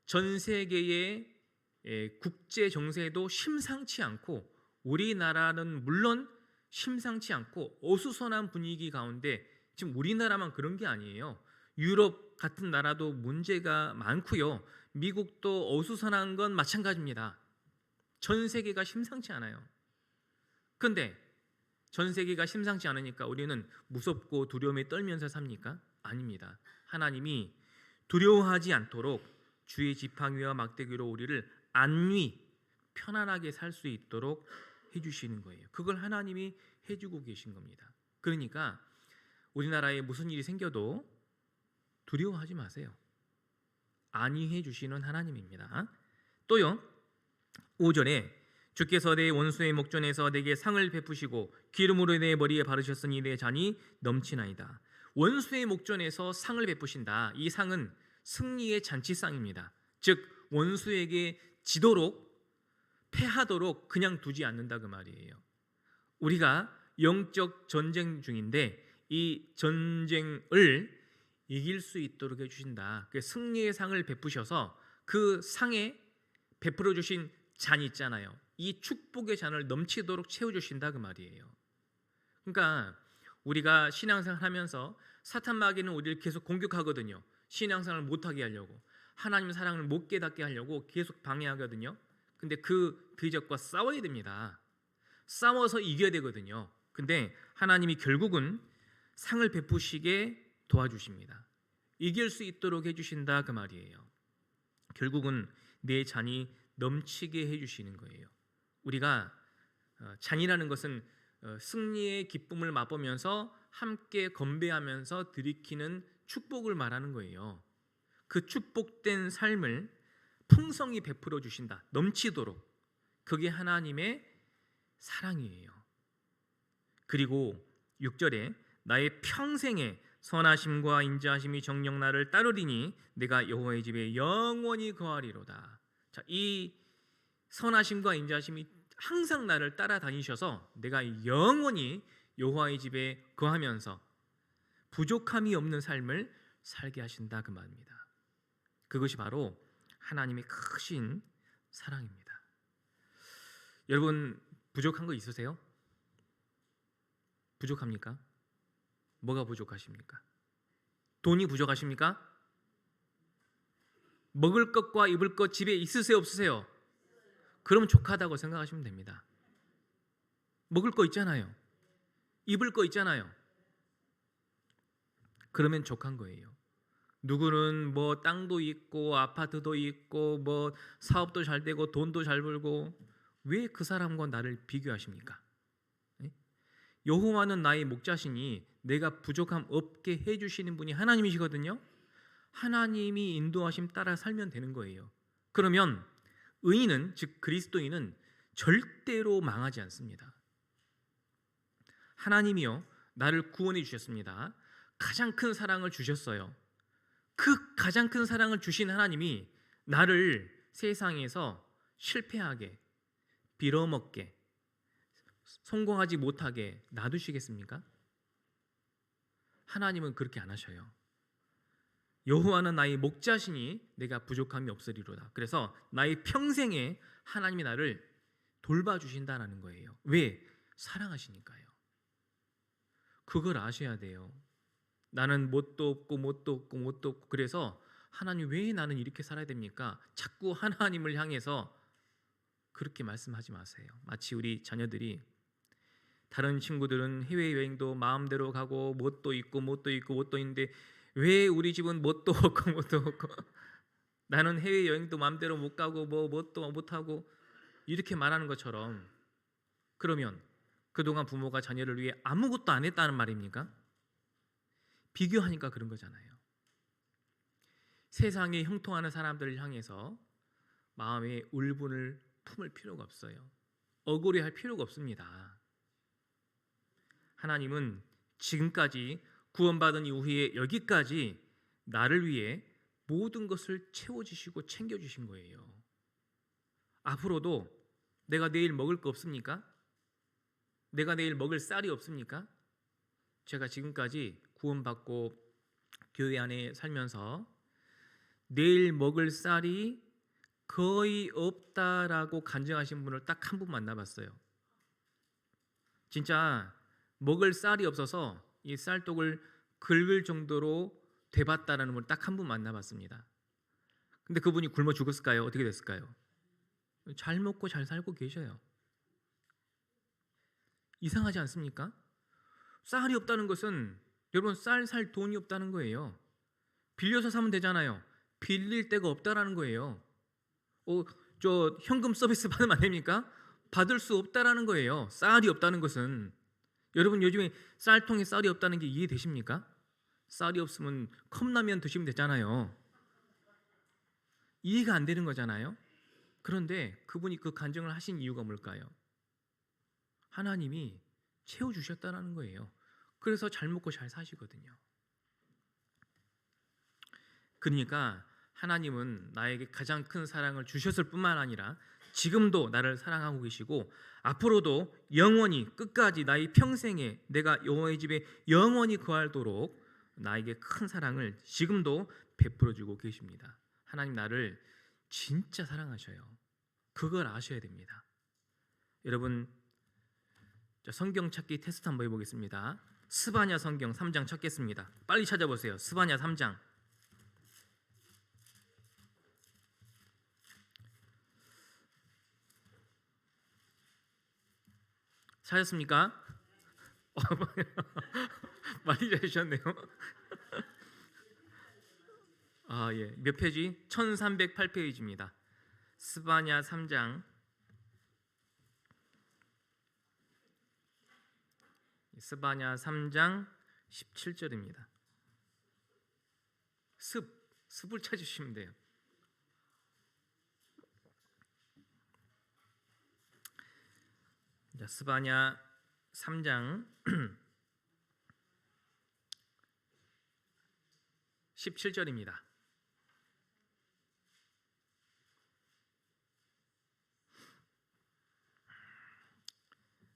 전 세계의 국제 정세도 심상치 않고 우리나라는 물론 심상치 않고 어수선한 분위기 가운데 지금 우리나라만 그런 게 아니에요. 유럽 같은 나라도 문제가 많고요. 미국도 어수선한 건 마찬가지입니다. 전 세계가 심상치 않아요. 그런데 전 세계가 심상치 않으니까 우리는 무섭고 두려움에 떨면서 삽니까? 아닙니다. 하나님이 두려워하지 않도록 주의 지팡이와 막대기로 우리를 안위, 편안하게 살 수 있도록 해주시는 거예요. 그걸 하나님이 해주고 계신 겁니다. 그러니까 우리나라에 무슨 일이 생겨도 두려워하지 마세요. 안위해 주시는 하나님입니다. 또요, 5절에 주께서 내 원수의 목전에서 내게 상을 베푸시고 기름으로 내 머리에 바르셨으니 내 잔이 넘치나이다. 원수의 목전에서 상을 베푸신다. 이 상은 승리의 잔치상입니다. 즉 원수에게 지도록 패하도록 그냥 두지 않는다 그 말이에요. 우리가 영적 전쟁 중인데 이 전쟁을 이길 수 있도록 해주신다. 승리의 상을 베푸셔서 그 상에 베풀어 주신 잔 있잖아요. 이 축복의 잔을 넘치도록 채워주신다 그 말이에요. 그러니까 우리가 신앙생활 하면서 사탄 마귀는 우리를 계속 공격하거든요. 신앙생활을 못하게 하려고, 하나님 사랑을 못 깨닫게 하려고 계속 방해하거든요. 근데 그 적과 싸워야 됩니다. 싸워서 이겨야 되거든요. 근데 하나님이 결국은 상을 베푸시게 도와주십니다. 이길 수 있도록 해주신다 그 말이에요. 결국은 내 잔이 넘치게 해주시는 거예요. 우리가 잔이라는 것은 승리의 기쁨을 맛보면서 함께 건배하면서 들이키는 축복을 말하는 거예요. 그 축복된 삶을 풍성히 베풀어 주신다. 넘치도록. 그게 하나님의 사랑이에요. 그리고 6절에 나의 평생에 선하심과 인자하심이 정녕 나를 따르리니 내가 여호와의 집에 영원히 거하리로다. 자, 이 선하심과 인자하심이 항상 나를 따라다니셔서 내가 영원히 여호와의 집에 거하면서 부족함이 없는 삶을 살게 하신다 그 말입니다. 그것이 바로 하나님의 크신 사랑입니다. 여러분, 부족한 거 있으세요? 부족합니까? 뭐가 부족하십니까? 돈이 부족하십니까? 먹을 것과 입을 것 집에 있으세요, 없으세요? 그럼 족하다고 생각하시면 됩니다. 먹을 거 있잖아요. 입을 거 있잖아요. 그러면 족한 거예요. 누구는 뭐 땅도 있고 아파트도 있고 뭐 사업도 잘 되고 돈도 잘 벌고 왜 그 사람과 나를 비교하십니까? 여호와는 나의 목자시니 내가 부족함 없게 해주시는 분이 하나님이시거든요. 하나님이 인도하심 따라 살면 되는 거예요. 그러면 의인은, 즉 그리스도인은 절대로 망하지 않습니다. 하나님이요, 나를 구원해 주셨습니다. 가장 큰 사랑을 주셨어요. 그 가장 큰 사랑을 주신 하나님이 나를 세상에서 실패하게, 빌어먹게, 성공하지 못하게 놔두시겠습니까? 하나님은 그렇게 안 하셔요. 여호와는 나의 목자시니 내가 부족함이 없으리로다. 그래서 나의 평생에 하나님이 나를 돌봐주신다는 거예요. 왜? 사랑하시니까요. 그걸 아셔야 돼요. 나는 뭣도 없고 그래서 하나님 왜 나는 이렇게 살아야 됩니까? 자꾸 하나님을 향해서 그렇게 말씀하지 마세요. 마치 우리 자녀들이 다른 친구들은 해외여행도 마음대로 가고 뭣도 있고 뭣도 있고 뭣도 있는데 왜 우리 집은 뭣도 없고 뭣도 없고 나는 해외여행도 마음대로 못 가고 뭣도 못하고 이렇게 말하는 것처럼, 그러면 그동안 부모가 자녀를 위해 아무것도 안 했다는 말입니까? 비교하니까 그런 거잖아요. 세상에 형통하는 사람들을 향해서 마음에 울분을 품을 필요가 없어요. 억울해할 필요가 없습니다. 하나님은 지금까지 구원받은 이후에 여기까지 나를 위해 모든 것을 채워주시고 챙겨주신 거예요. 앞으로도 내가 내일 먹을 거 없습니까? 내가 내일 먹을 쌀이 없습니까? 제가 지금까지 구원받고 교회 안에 살면서 내일 먹을 쌀이 거의 없다라고 간증하신 분을 딱 한 분 만나봤어요. 진짜 먹을 쌀이 없어서 이 쌀독을 긁을 정도로 돼봤다라는 분을 딱 한 분 만나봤습니다. 근데 그분이 굶어 죽었을까요? 어떻게 됐을까요? 잘 먹고 잘 살고 계셔요. 이상하지 않습니까? 쌀이 없다는 것은 여러분 쌀 살 돈이 없다는 거예요. 빌려서 사면 되잖아요. 빌릴 데가 없다라는 거예요. 저 현금 서비스 받으면 안 됩니까? 받을 수 없다라는 거예요. 쌀이 없다는 것은. 여러분 요즘에 쌀통에 쌀이 없다는 게 이해되십니까? 쌀이 없으면 컵라면 드시면 되잖아요. 이해가 안 되는 거잖아요. 그런데 그분이 그 간증을 하신 이유가 뭘까요? 하나님이 채워주셨다는 거예요. 그래서 잘 먹고 잘 사시거든요. 그러니까 하나님은 나에게 가장 큰 사랑을 주셨을 뿐만 아니라 지금도 나를 사랑하고 계시고 앞으로도 영원히 끝까지 나의 평생에 내가 여호와의 집에 영원히 거하도록 나에게 큰 사랑을 지금도 베풀어주고 계십니다. 하나님 나를 진짜 사랑하셔요. 그걸 아셔야 됩니다. 여러분 성경 찾기 테스트 한번 해보겠습니다. 스바냐 성경 3장 찾겠습니다. 빨리 찾아보세요. 스바냐 3장. 찾았습니까? 많이 찾으셨네요. 예. 몇 페이지? 1308페이지입니다. 스바냐 3장. 스바냐 3장 17절입니다. 습을 찾으시면 돼요. 자, 스바냐 3장 17절입니다.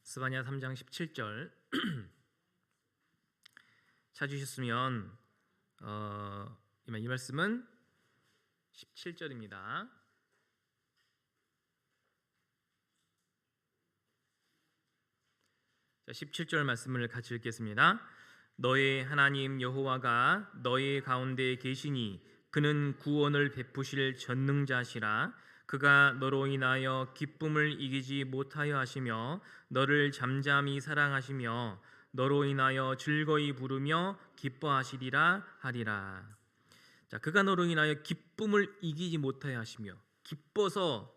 스바냐 3장 17절 찾으셨으면 이 말씀은 17절입니다. 자, 17절 말씀을 같이 읽겠습니다. 너의 하나님 여호와가 너의 가운데 계시니 그는 구원을 베푸실 전능자시라. 그가 너로 인하여 기쁨을 이기지 못하여 하시며 너를 잠잠히 사랑하시며 너로 인하여 즐거이 부르며 기뻐하시리라 하리라. 자, 그가 너로 인하여 기쁨을 이기지 못하여 하시며, 기뻐서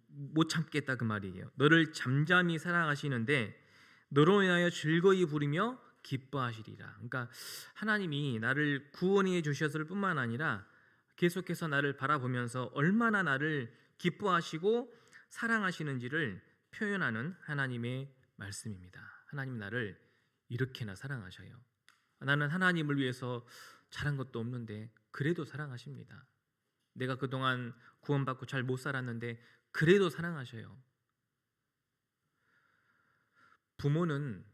못 참겠다 그 말이에요. 너를 잠잠히 사랑하시는데 너로 인하여 즐거이 부르며 기뻐하시리라. 그러니까 하나님이 나를 구원해 주셨을 뿐만 아니라 계속해서 나를 바라보면서 얼마나 나를 기뻐하시고 사랑하시는지를 표현하는 하나님의 말씀입니다. 하나님 나를 이렇게나 사랑하셔요. 나는 하나님을 위해서 잘한 것도 없는데 그래도 사랑하십니다. 내가 그동안 구원받고 잘 못 살았는데 그래도 사랑하셔요. 부모는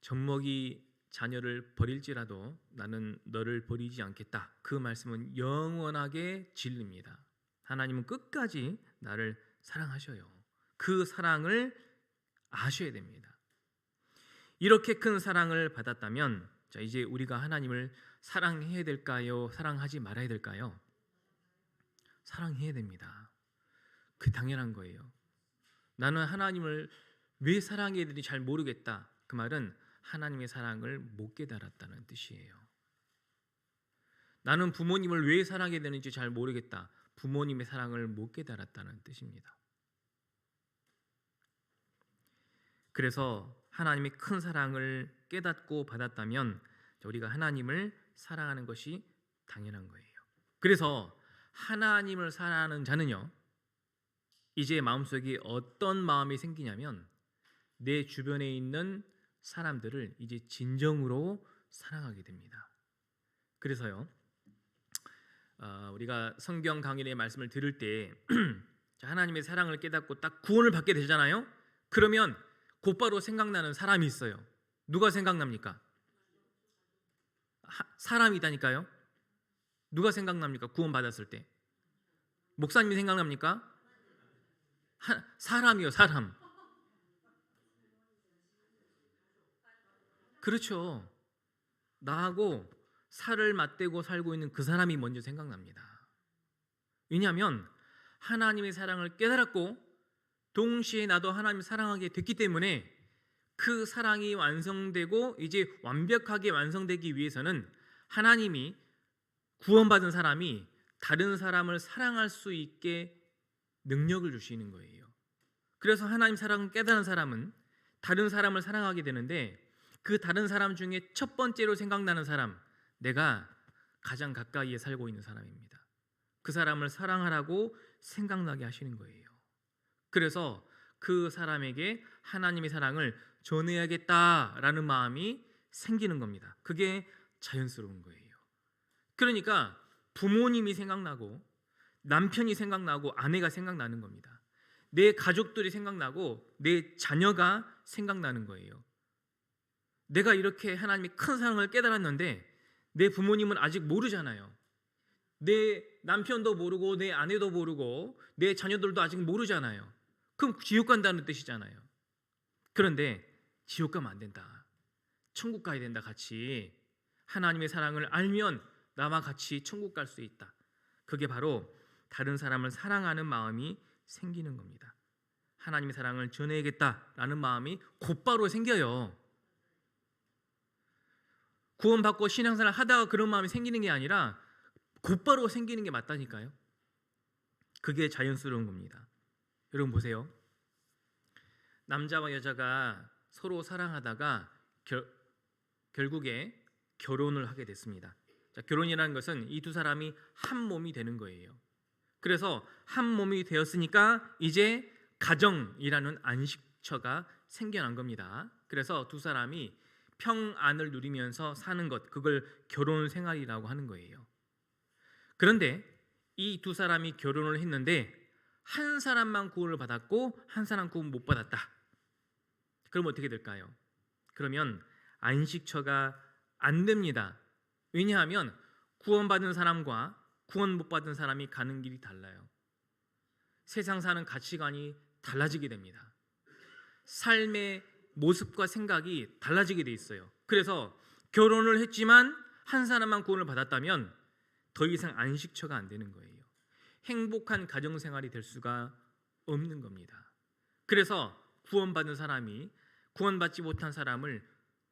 젖먹이 자녀를 버릴지라도 나는 너를 버리지 않겠다. 그 말씀은 영원하게 진리입니다. 하나님은 끝까지 나를 사랑하셔요. 그 사랑을 아셔야 됩니다. 이렇게 큰 사랑을 받았다면 자, 이제 우리가 하나님을 사랑해야 될까요? 사랑하지 말아야 될까요? 사랑해야 됩니다. 그 당연한 거예요. 나는 하나님을 왜 사랑해야 되는지 잘 모르겠다. 그 말은 하나님의 사랑을 못 깨달았다는 뜻이에요. 나는 부모님을 왜 사랑해야 되는지 잘 모르겠다. 부모님의 사랑을 못 깨달았다는 뜻입니다. 그래서 하나님의 큰 사랑을 깨닫고 받았다면 우리가 하나님을 사랑하는 것이 당연한 거예요. 그래서 하나님을 사랑하는 자는요, 이제 마음속에 어떤 마음이 생기냐면 내 주변에 있는 사람들을 이제 진정으로 사랑하게 됩니다. 그래서요, 우리가 성경 강연의 말씀을 들을 때 하나님의 사랑을 깨닫고 딱 구원을 받게 되잖아요. 그러면 곧바로 생각나는 사람이 있어요. 누가 생각납니까? 사람이다니까요. 누가 생각납니까? 구원 받았을 때 목사님이 생각납니까? 사람이요, 사람. 그렇죠. 나하고 살을 맞대고 살고 있는 그 사람이 먼저 생각납니다. 왜냐하면 하나님의 사랑을 깨달았고 동시에 나도 하나님을 사랑하게 됐기 때문에 그 사랑이 완성되고 이제 완벽하게 완성되기 위해서는 하나님이 구원받은 사람이 다른 사람을 사랑할 수 있게 능력을 주시는 거예요. 그래서 하나님 사랑을 깨달은 사람은 다른 사람을 사랑하게 되는데 그 다른 사람 중에 첫 번째로 생각나는 사람, 내가 가장 가까이에 살고 있는 사람입니다. 그 사람을 사랑하라고 생각나게 하시는 거예요. 그래서 그 사람에게 하나님의 사랑을 전해야겠다라는 마음이 생기는 겁니다. 그게 자연스러운 거예요. 그러니까 부모님이 생각나고 남편이 생각나고 아내가 생각나는 겁니다. 내 가족들이 생각나고 내 자녀가 생각나는 거예요. 내가 이렇게 하나님의 큰 사랑을 깨달았는데 내 부모님은 아직 모르잖아요. 내 남편도 모르고 내 아내도 모르고 내 자녀들도 아직 모르잖아요. 그럼 지옥 간다는 뜻이잖아요. 그런데 지옥 가면 안 된다. 천국 가야 된다. 같이 하나님의 사랑을 알면 나와 같이 천국 갈 수 있다. 그게 바로 다른 사람을 사랑하는 마음이 생기는 겁니다. 하나님의 사랑을 전해야겠다라는 마음이 곧바로 생겨요. 구원받고 신앙생활을 하다가 그런 마음이 생기는 게 아니라 곧바로 생기는 게 맞다니까요. 그게 자연스러운 겁니다. 여러분 보세요. 남자와 여자가 서로 사랑하다가 결국에 결혼을 하게 됐습니다. 자, 결혼이라는 것은 이 두 사람이 한 몸이 되는 거예요. 그래서 한 몸이 되었으니까 이제 가정이라는 안식처가 생겨난 겁니다. 그래서 두 사람이 평안을 누리면서 사는 것, 그걸 결혼 생활이라고 하는 거예요. 그런데 이 두 사람이 결혼을 했는데 한 사람만 구원을 받았고 한 사람 구원 못 받았다. 그럼 어떻게 될까요? 그러면 안식처가 안 됩니다. 왜냐하면 구원받은 사람과 구원 못 받은 사람이 가는 길이 달라요. 세상 사는 가치관이 달라지게 됩니다. 삶의 모습과 생각이 달라지게 돼 있어요. 그래서 결혼을 했지만 한 사람만 구원을 받았다면 더 이상 안식처가 안 되는 거예요. 행복한 가정생활이 될 수가 없는 겁니다. 그래서 구원받은 사람이 구원받지 못한 사람을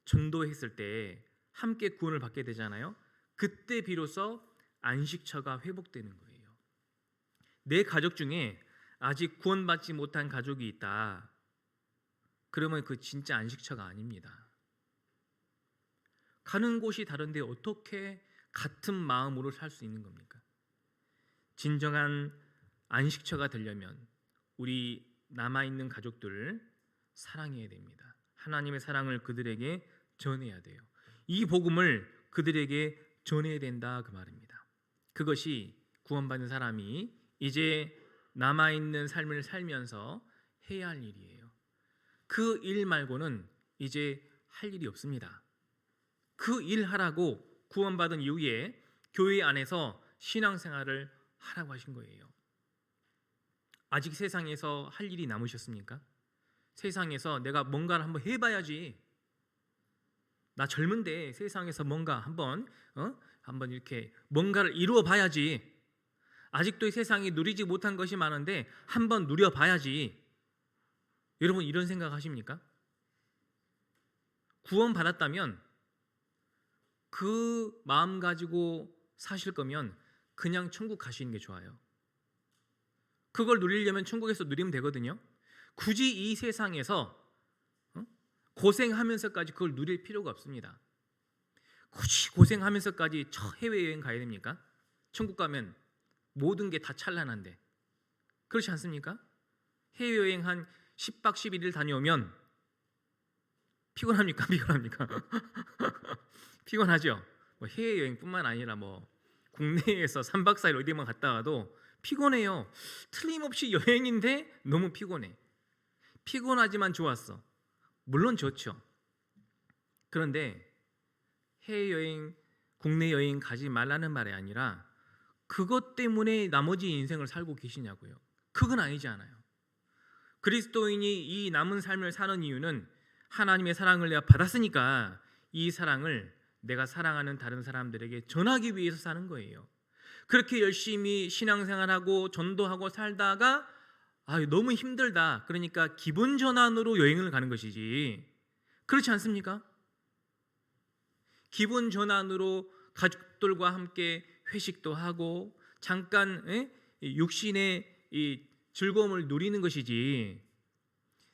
전도했을 때 함께 구원을 받게 되잖아요. 그때 비로소 안식처가 회복되는 거예요. 내 가족 중에 아직 구원받지 못한 가족이 있다. 그러면 그 진짜 안식처가 아닙니다. 가는 곳이 다른데 어떻게 같은 마음으로 살 수 있는 겁니까? 진정한 안식처가 되려면 우리 남아있는 가족들을 사랑해야 됩니다. 하나님의 사랑을 그들에게 전해야 돼요. 이 복음을 그들에게 전해야 된다 그 말입니다. 그것이 구원받은 사람이 이제 남아있는 삶을 살면서 해야 할 일이에요. 그 일 말고는 이제 할 일이 없습니다. 그 일 하라고 구원받은 이후에 교회 안에서 신앙생활을 하라고 하신 거예요. 아직 세상에서 할 일이 남으셨습니까? 세상에서 내가 뭔가를 한번 해봐야지. 나 젊은데 세상에서 뭔가 한번 이렇게 뭔가를 이루어 봐야지. 아직도 이 세상에 누리지 못한 것이 많은데 한번 누려봐야지. 여러분 이런 생각 하십니까? 구원 받았다면 그 마음 가지고 사실 거면 그냥 천국 가시는 게 좋아요. 그걸 누리려면 천국에서 누리면 되거든요. 굳이 이 세상에서 고생하면서까지 그걸 누릴 필요가 없습니다. 굳이 고생하면서까지 저 해외여행 가야 됩니까? 천국 가면 모든 게 다 찬란한데. 그렇지 않습니까? 해외여행 한 10박 11일 다녀오면 피곤합니까? 피곤합니까? 피곤하죠. 뭐 해외여행뿐만 아니라 뭐 국내에서 3박 4일 어디만 갔다 와도 피곤해요. 틀림없이 여행인데 너무 피곤해. 피곤하지만 좋았어. 물론 좋죠. 그런데 해외여행, 국내 여행 가지 말라는 말이 아니라 그것 때문에 나머지 인생을 살고 계시냐고요. 그건 아니지 않아요. 그리스도인이 이 남은 삶을 사는 이유는 하나님의 사랑을 내가 받았으니까 이 사랑을 내가 사랑하는 다른 사람들에게 전하기 위해서 사는 거예요. 그렇게 열심히 신앙생활하고 전도하고 살다가 너무 힘들다. 그러니까 기분 전환으로 여행을 가는 것이지. 그렇지 않습니까? 기분 전환으로 가족들과 함께 회식도 하고 잠깐 육신의 이 즐거움을 누리는 것이지.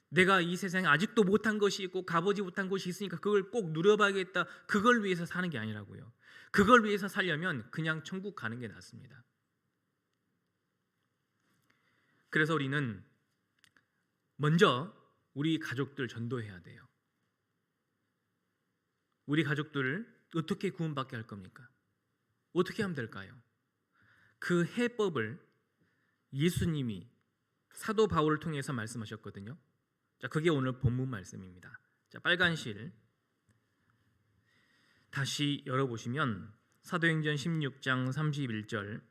내가 이 세상에 아직도 못한 것이 있고 가보지 못한 곳이 있으니까 그걸 꼭 누려봐야겠다. 그걸 위해서 사는 게 아니라고요. 그걸 위해서 살려면 그냥 천국 가는 게 낫습니다. 그래서 우리는 먼저 우리 가족들 전도해야 돼요. 우리 가족들을 어떻게 구원받게 할 겁니까? 어떻게 하면 될까요? 그 해법을 예수님이 사도 바울을 통해서 말씀하셨거든요. 자, 그게 오늘 본문 말씀입니다. 자, 빨간 실 다시 열어보시면 사도행전 16장 31절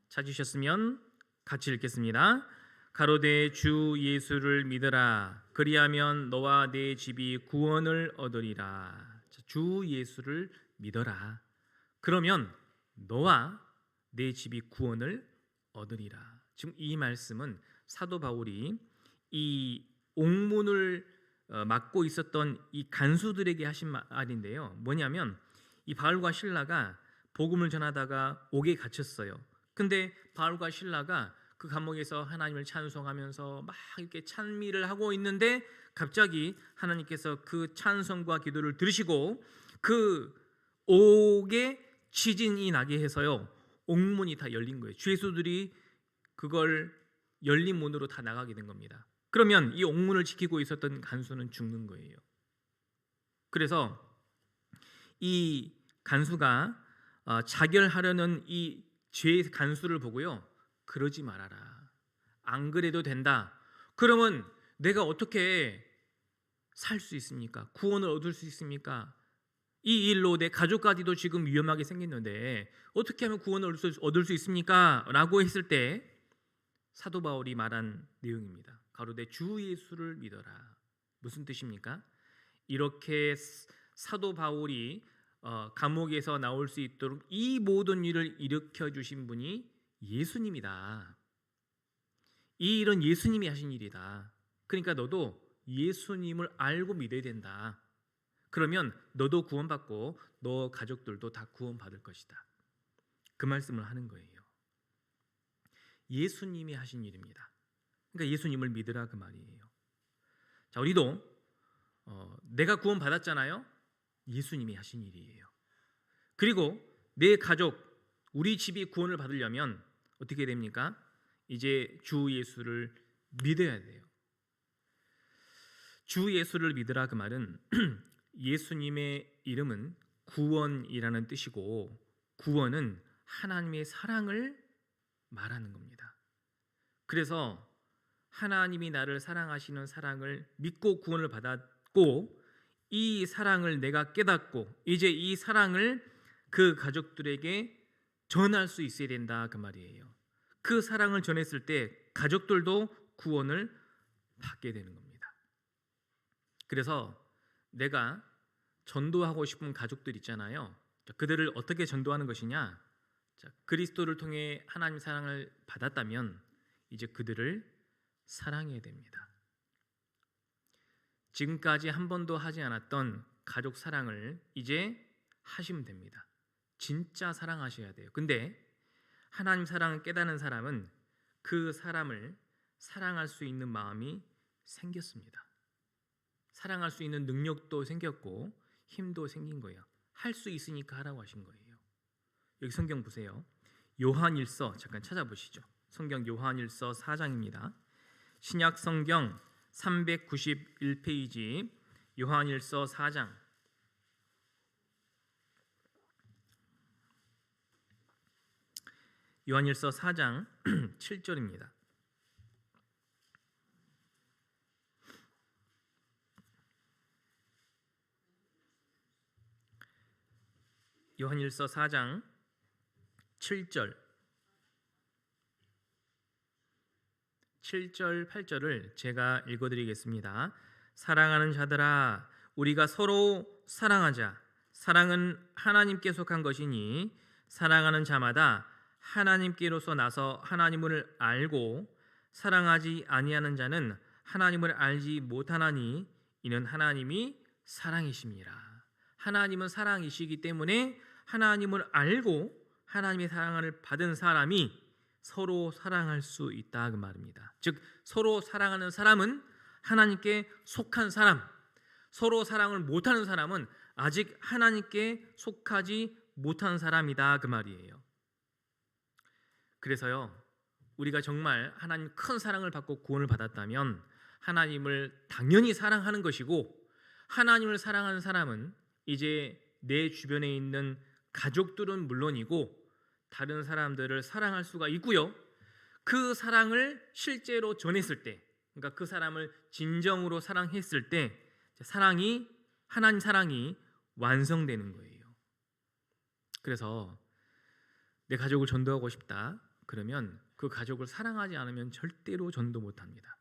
찾으셨으면 같이 읽겠습니다. 가로되 주 예수를 믿으라. 그리하면 너와 네 집이 구원을 얻으리라. 자, 주 예수를 믿어라. 그러면 너와 내 집이 구원을 얻으리라. 지금 이 말씀은 사도 바울이 이 옥문을 맡고 있었던 이 간수들에게 하신 말인데요. 뭐냐면 이 바울과 실라가 복음을 전하다가 옥에 갇혔어요. 근데 바울과 실라가 그 감옥에서 하나님을 찬송하면서 막 이렇게 찬미를 하고 있는데 갑자기 하나님께서 그 찬송과 기도를 들으시고 그 옥에 지진이 나게 해서요. 옥문이 다 열린 거예요. 죄수들이 그걸 열린 문으로 다 나가게 된 겁니다. 그러면 이 옥문을 지키고 있었던 간수는 죽는 거예요. 그래서 이 간수가 자결하려는 이 죄의 간수를 보고요. 그러지 말아라. 안 그래도 된다. 그러면 내가 어떻게 살 수 있습니까? 구원을 얻을 수 있습니까? 이 일로 내 가족까지도 지금 위험하게 생겼는데 어떻게 하면 구원을 얻을 수 있습니까? 라고 했을 때 사도 바울이 말한 내용입니다. 가로되 주 예수를 믿어라. 무슨 뜻입니까? 이렇게 사도 바울이 감옥에서 나올 수 있도록 이 모든 일을 일으켜 주신 분이 예수님이다. 이 일은 예수님이 하신 일이다. 그러니까 너도 예수님을 알고 믿어야 된다. 그러면 너도 구원받고 너 가족들도 다 구원받을 것이다. 그 말씀을 하는 거예요. 예수님이 하신 일입니다. 그러니까 예수님을 믿으라 그 말이에요. 자, 우리도 내가 구원받았잖아요. 예수님이 하신 일이에요. 그리고 내 가족, 우리 집이 구원을 받으려면 어떻게 됩니까? 이제 주 예수를 믿어야 돼요. 주 예수를 믿으라 그 말은 예수님의 이름은 구원이라는 뜻이고 구원은 하나님의 사랑을 말하는 겁니다. 그래서 하나님이 나를 사랑하시는 사랑을 믿고 구원을 받았고 이 사랑을 내가 깨닫고 이제 이 사랑을 그 가족들에게 전할 수 있어야 된다 그 말이에요. 그 사랑을 전했을 때 가족들도 구원을 받게 되는 겁니다. 그래서 내가 전도하고 싶은 가족들 있잖아요. 그들을 어떻게 전도하는 것이냐? 자, 그리스도를 통해 하나님 사랑을 받았다면 이제 그들을 사랑해야 됩니다. 지금까지 한 번도 하지 않았던 가족 사랑을 이제 하시면 됩니다. 진짜 사랑하셔야 돼요. 근데 하나님 사랑을 깨닫는 사람은 그 사람을 사랑할 수 있는 마음이 생겼습니다. 사랑할 수 있는 능력도 생겼고 힘도 생긴 거예요. 할 수 있으니까 하라고 하신 거예요. 여기 성경 보세요. 요한일서 잠깐 찾아보시죠. 성경 요한일서 4장입니다. 신약 성경 391페이지 요한일서 4장 요한일서 4장 7절입니다. 요한일서 4장 7절 8절을 제가 읽어드리겠습니다. 사랑하는 자들아 우리가 서로 사랑하자. 사랑은 하나님께 속한 것이니 사랑하는 자마다 하나님께로서 나서 하나님을 알고 사랑하지 아니하는 자는 하나님을 알지 못하나니 이는 하나님이 사랑이심이라. 하나님은 사랑이시기 때문에 하나님을 알고 하나님의 사랑을 받은 사람이 서로 사랑할 수 있다 그 말입니다. 즉 서로 사랑하는 사람은 하나님께 속한 사람, 서로 사랑을 못하는 사람은 아직 하나님께 속하지 못한 사람이다 그 말이에요. 그래서요 우리가 정말 하나님 큰 사랑을 받고 구원을 받았다면 하나님을 당연히 사랑하는 것이고, 하나님을 사랑하는 사람은 이제 내 주변에 있는 가족들은 물론이고 다른 사람들을 사랑할 수가 있고요. 그 사랑을 실제로 전했을 때, 그러니까 그 사람을 진정으로 사랑했을 때 사랑이, 하나님 사랑이 완성되는 거예요. 그래서 내 가족을 전도하고 싶다 그러면 그 가족을 사랑하지 않으면 절대로 전도 못합니다.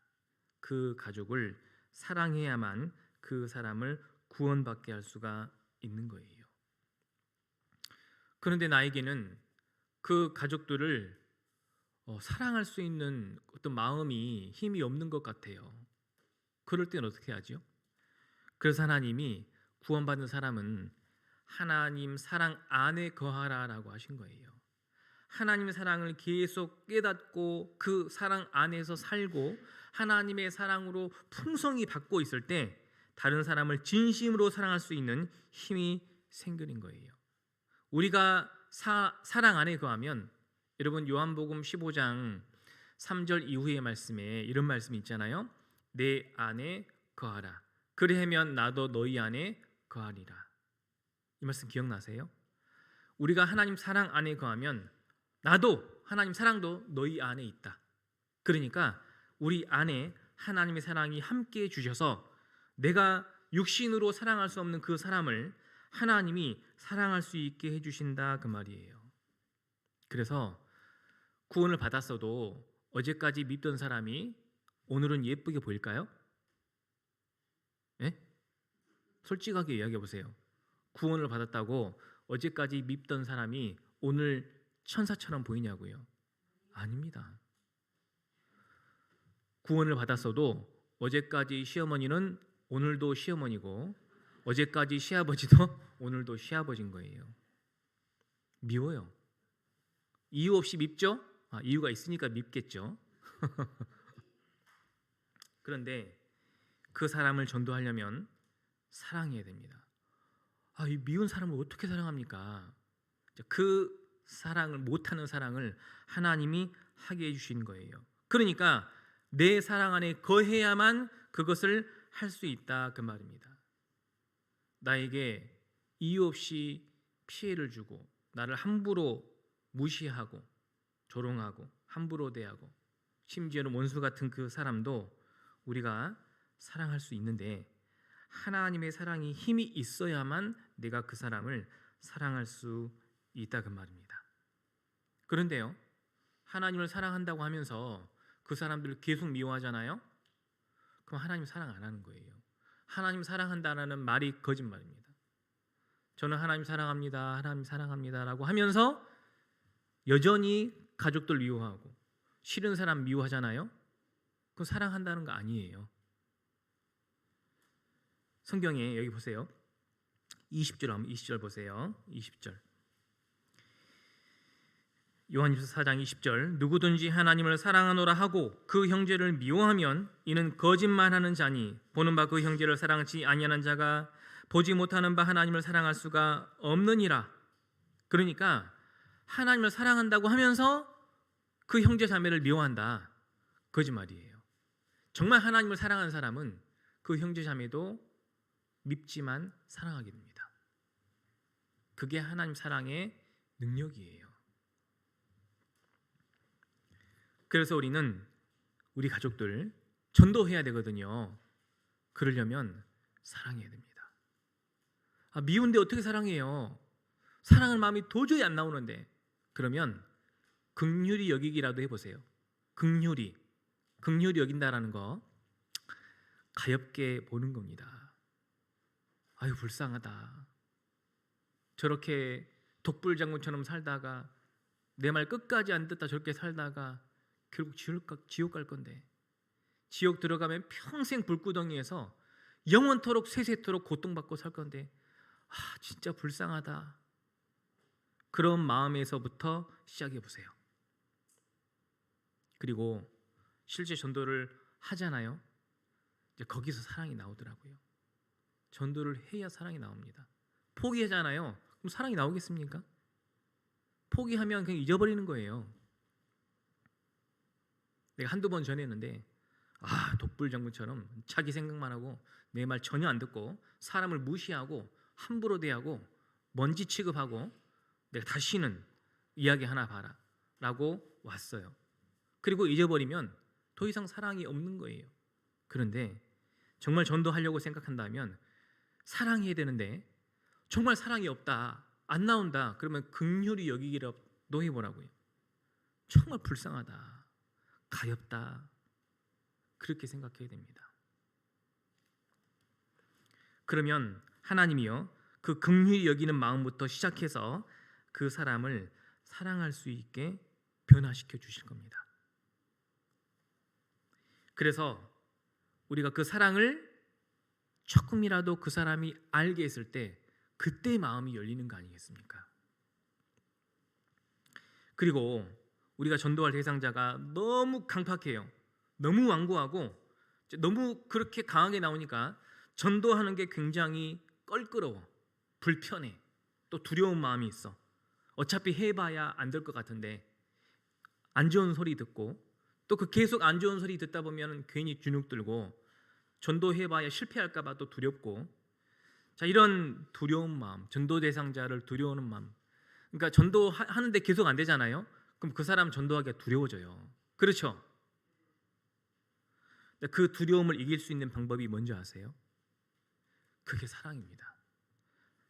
그 가족을 사랑해야만 그 사람을 구원받게 할 수가 있는 거예요. 그런데 나에게는 그 가족들을 사랑할 수 있는 어떤 마음이, 힘이 없는 것 같아요. 그럴 때는 어떻게 하죠? 그래서 하나님이 구원받은 사람은 하나님 사랑 안에 거하라라고 하신 거예요. 하나님의 사랑을 계속 깨닫고 그 사랑 안에서 살고 하나님의 사랑으로 풍성히 받고 있을 때 다른 사람을 진심으로 사랑할 수 있는 힘이 생기는 거예요. 우리가 사랑 안에 거하면, 여러분 요한복음 15장 3절 이후의 말씀에 이런 말씀이 있잖아요. 내 안에 거하라. 그리하면 나도 너희 안에 거하리라. 이 말씀 기억나세요? 우리가 하나님 사랑 안에 거하면 나도, 하나님 사랑도 너희 안에 있다. 그러니까 우리 안에 하나님의 사랑이 함께 주셔서 내가 육신으로 사랑할 수 없는 그 사람을 하나님이 사랑할 수 있게 해주신다 그 말이에요. 그래서 구원을 받았어도 어제까지 믿던 사람이 오늘은 예쁘게 보일까요? 예? 솔직하게 이야기해 보세요. 구원을 받았다고 어제까지 믿던 사람이 오늘 천사처럼 보이냐고요? 아닙니다. 구원을 받았어도 어제까지 시어머니는 오늘도 시어머니고 어제까지 시아버지도 오늘도 시아버지인 거예요. 미워요. 이유 없이 밉죠? 이유가 있으니까 밉겠죠. 그런데 그 사람을 전도하려면 사랑해야 됩니다. 이 미운 사람을 어떻게 사랑합니까? 그 사랑을 못하는 사랑을 하나님이 하게 해주신 거예요. 그러니까 내 사랑 안에 거해야만 그것을 할 수 있다 그 말입니다. 나에게 이유 없이 피해를 주고 나를 함부로 무시하고 조롱하고 함부로 대하고 심지어는 원수 같은 그 사람도 우리가 사랑할 수 있는데, 하나님의 사랑이 힘이 있어야만 내가 그 사람을 사랑할 수 있다 그 말입니다. 그런데요, 하나님을 사랑한다고 하면서 그 사람들을 계속 미워하잖아요. 그럼 하나님 사랑 안 하는 거예요. 하나님 사랑한다라는 말이 거짓말입니다. 저는 하나님 사랑합니다, 하나님 사랑합니다라고 하면서 여전히 가족들 미워하고 싫은 사람 미워하잖아요. 그건 사랑한다는 거 아니에요. 성경에 여기 보세요. 20절 보세요. 20절. 요한일서 4장 20절. 누구든지 하나님을 사랑하노라 하고 그 형제를 미워하면 이는 거짓말하는 자니 보는 바 그 형제를 사랑하지 아니하는 자가 보지 못하는 바 하나님을 사랑할 수가 없느니라. 그러니까 하나님을 사랑한다고 하면서 그 형제 자매를 미워한다. 거짓말이에요. 정말 하나님을 사랑하는 사람은 그 형제 자매도 밉지만 사랑하게 됩니다. 그게 하나님 사랑의 능력이에요. 그래서 우리는 우리 가족들 전도해야 되거든요. 그러려면 사랑해야 됩니다. 미운데 어떻게 사랑해요? 사랑할 마음이 도저히 안 나오는데. 그러면 긍휼히 여기기라도 해보세요. 긍휼히 여긴다라는 거 가엽게 보는 겁니다. 아유 불쌍하다. 저렇게 독불장군처럼 살다가 내 말 끝까지 안 듣다 저렇게 살다가 결국 지옥 갈 건데, 지옥 들어가면 평생 불구덩이에서 영원토록 세세토록 고통받고 살 건데 진짜 불쌍하다. 그런 마음에서부터 시작해 보세요. 그리고 실제 전도를 하잖아요. 이제 거기서 사랑이 나오더라고요. 전도를 해야 사랑이 나옵니다. 포기하잖아요. 그럼 사랑이 나오겠습니까? 포기하면 그냥 잊어버리는 거예요. 내가 한두 번 전했는데 독불장군처럼 자기 생각만 하고 내 말 전혀 안 듣고 사람을 무시하고 함부로 대하고 먼지 취급하고 내가 다시는 이야기 하나 봐라 라고 왔어요. 그리고 잊어버리면 더 이상 사랑이 없는 거예요. 그런데 정말 전도하려고 생각한다면 사랑해야 되는데 정말 사랑이 없다, 안 나온다, 그러면 긍휼히 여기기라도 해보라고요. 정말 불쌍하다, 가엽다, 그렇게 생각해야 됩니다. 그러면 하나님이요 그 긍휼히 여기는 마음부터 시작해서 그 사람을 사랑할 수 있게 변화시켜 주실 겁니다. 그래서 우리가 그 사랑을 조금이라도 그 사람이 알게 했을 때 그때 마음이 열리는 거 아니겠습니까? 그리고 우리가 전도할 대상자가 너무 강팍해요. 너무 완고하고 너무 그렇게 강하게 나오니까 전도하는 게 굉장히 껄끄러워, 불편해, 또 두려운 마음이 있어. 어차피 해봐야 안 될 것 같은데 안 좋은 소리 듣고 또 그 계속 안 좋은 소리 듣다 보면 괜히 주눅 들고 전도해봐야 실패할까 봐 또 두렵고, 자 이런 두려운 마음, 전도 대상자를 두려워하는 마음. 그러니까 전도하는데 계속 안 되잖아요. 그럼 그 사람 전도하기가 두려워져요. 그렇죠? 그 두려움을 이길 수 있는 방법이 뭔지 아세요? 그게 사랑입니다.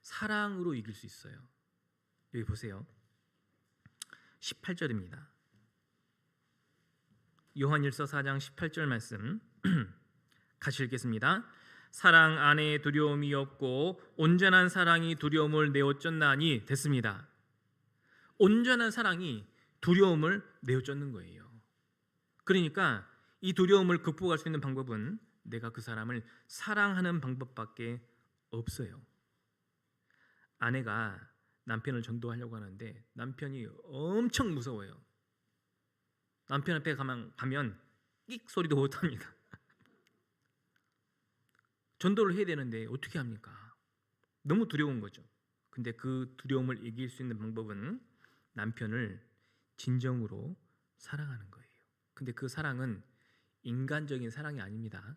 사랑으로 이길 수 있어요. 여기 보세요. 18절입니다. 요한일서 4장 18절 말씀 같이 읽겠습니다. 사랑 안에 두려움이 없고 온전한 사랑이 두려움을 내어쫓나니 됐습니다. 온전한 사랑이 두려움을 내어쫓는 거예요. 그러니까 이 두려움을 극복할 수 있는 방법은 내가 그 사람을 사랑하는 방법밖에 없어요. 아내가 남편을 전도하려고 하는데 남편이 엄청 무서워요. 남편 앞에 가면 끽 소리도 못합니다. 전도를 해야 되는데 어떻게 합니까? 너무 두려운 거죠. 근데 그 두려움을 이길 수 있는 방법은 남편을 진정으로 사랑하는 거예요. 근데 그 사랑은 인간적인 사랑이 아닙니다.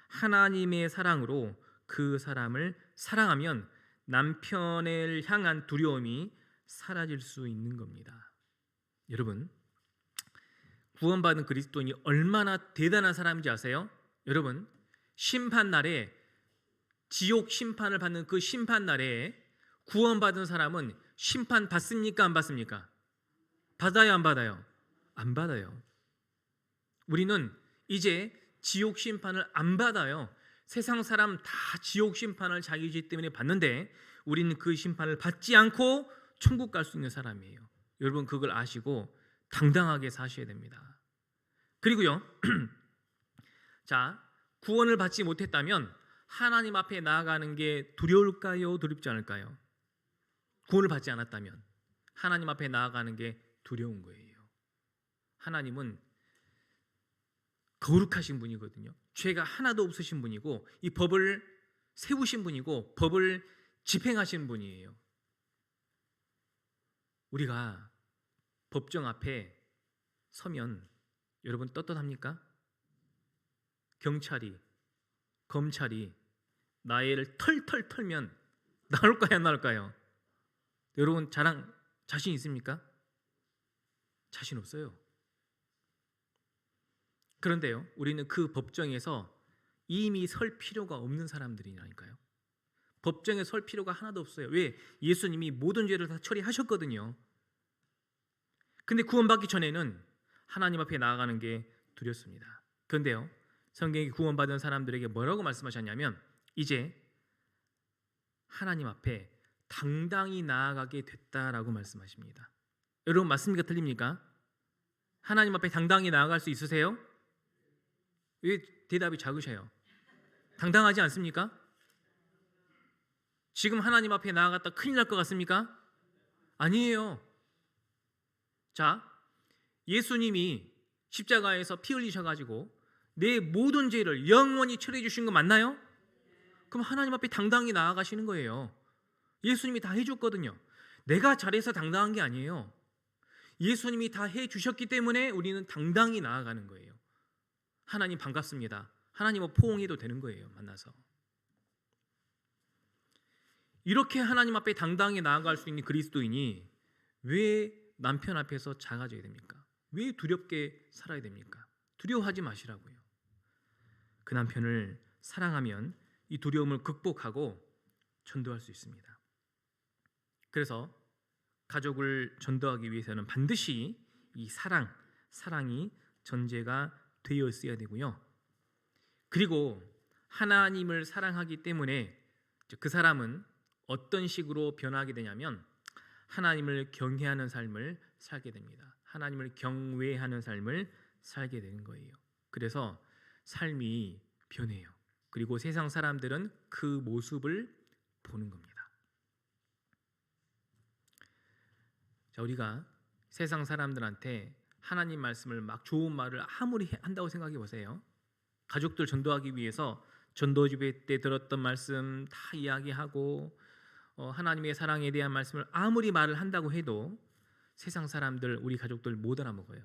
하나님의 사랑으로 그 사람을 사랑하면 남편을 향한 두려움이 사라질 수 있는 겁니다. 여러분, 구원받은 그리스도인이 얼마나 대단한 사람인지 아세요? 여러분, 심판날에 지옥 심판을 받는 그 심판날에 구원받은 사람은 심판 받습니까? 안 받습니까? 받아요? 안 받아요? 안 받아요. 우리는 이제 지옥 심판을 안 받아요. 세상 사람 다 지옥 심판을 자기 죄 때문에 받는데 우리는 그 심판을 받지 않고 천국 갈 수 있는 사람이에요. 여러분 그걸 아시고 당당하게 사셔야 됩니다. 그리고요. 자, 구원을 받지 못했다면 하나님 앞에 나아가는 게 두려울까요? 두렵지 않을까요? 구원을 받지 않았다면 하나님 앞에 나아가는 게 두려운 거예요. 하나님은 거룩하신 분이거든요. 죄가 하나도 없으신 분이고 이 법을 세우신 분이고 법을 집행하시는 분이에요. 우리가 법정 앞에 서면 여러분 떳떳합니까? 경찰이, 검찰이 나의 털털 털면 나올까요, 안 나올까요? 여러분 자신 있습니까? 자신 없어요. 그런데요, 우리는 그 법정에서 이미 설 필요가 없는 사람들이라니까요. 법정에 설 필요가 하나도 없어요. 왜? 예수님이 모든 죄를 다 처리하셨거든요. 근데 구원받기 전에는 하나님 앞에 나아가는 게 두렵습니다. 그런데요, 성경이 구원받은 사람들에게 뭐라고 말씀하셨냐면 이제 하나님 앞에 당당히 나아가게 됐다라고 말씀하십니다. 여러분 맞습니까? 틀립니까? 하나님 앞에 당당히 나아갈 수 있으세요? 왜 대답이 작으셔요? 당당하지 않습니까? 지금 하나님 앞에 나아갔다 큰일 날 것 같습니까? 아니에요. 자, 예수님이 십자가에서 피 흘리셔가지고 내 모든 죄를 영원히 처리해 주신 거 맞나요? 그럼 하나님 앞에 당당히 나아가시는 거예요. 예수님이 다 해줬거든요. 내가 잘해서 당당한 게 아니에요. 예수님이 다 해주셨기 때문에 우리는 당당히 나아가는 거예요. 하나님 반갑습니다. 하나님은 포옹해도 되는 거예요. 만나서. 이렇게 하나님 앞에 당당히 나아갈 수 있는 그리스도인이 왜 남편 앞에서 작아져야 됩니까? 왜 두렵게 살아야 됩니까? 두려워하지 마시라고요. 그 남편을 사랑하면 이 두려움을 극복하고 전도할 수 있습니다. 그래서 가족을 전도하기 위해서는 반드시 이 사랑이 전제가 되어 있어야 되고요. 그리고 하나님을 사랑하기 때문에 그 사람은 어떤 식으로 변화하게 되냐면 하나님을 경외하는 삶을 살게 됩니다. 하나님을 경외하는 삶을 살게 되는 거예요. 그래서 삶이 변해요. 그리고 세상 사람들은 그 모습을 보는 겁니다. 자, 우리가 세상 사람들한테 하나님 말씀을 막 좋은 말을 아무리 한다고 생각해 보세요. 가족들 전도하기 위해서 전도집회 때 들었던 말씀 다 이야기하고 하나님의 사랑에 대한 말씀을 아무리 말을 한다고 해도 세상 사람들, 우리 가족들 못 알아먹어요.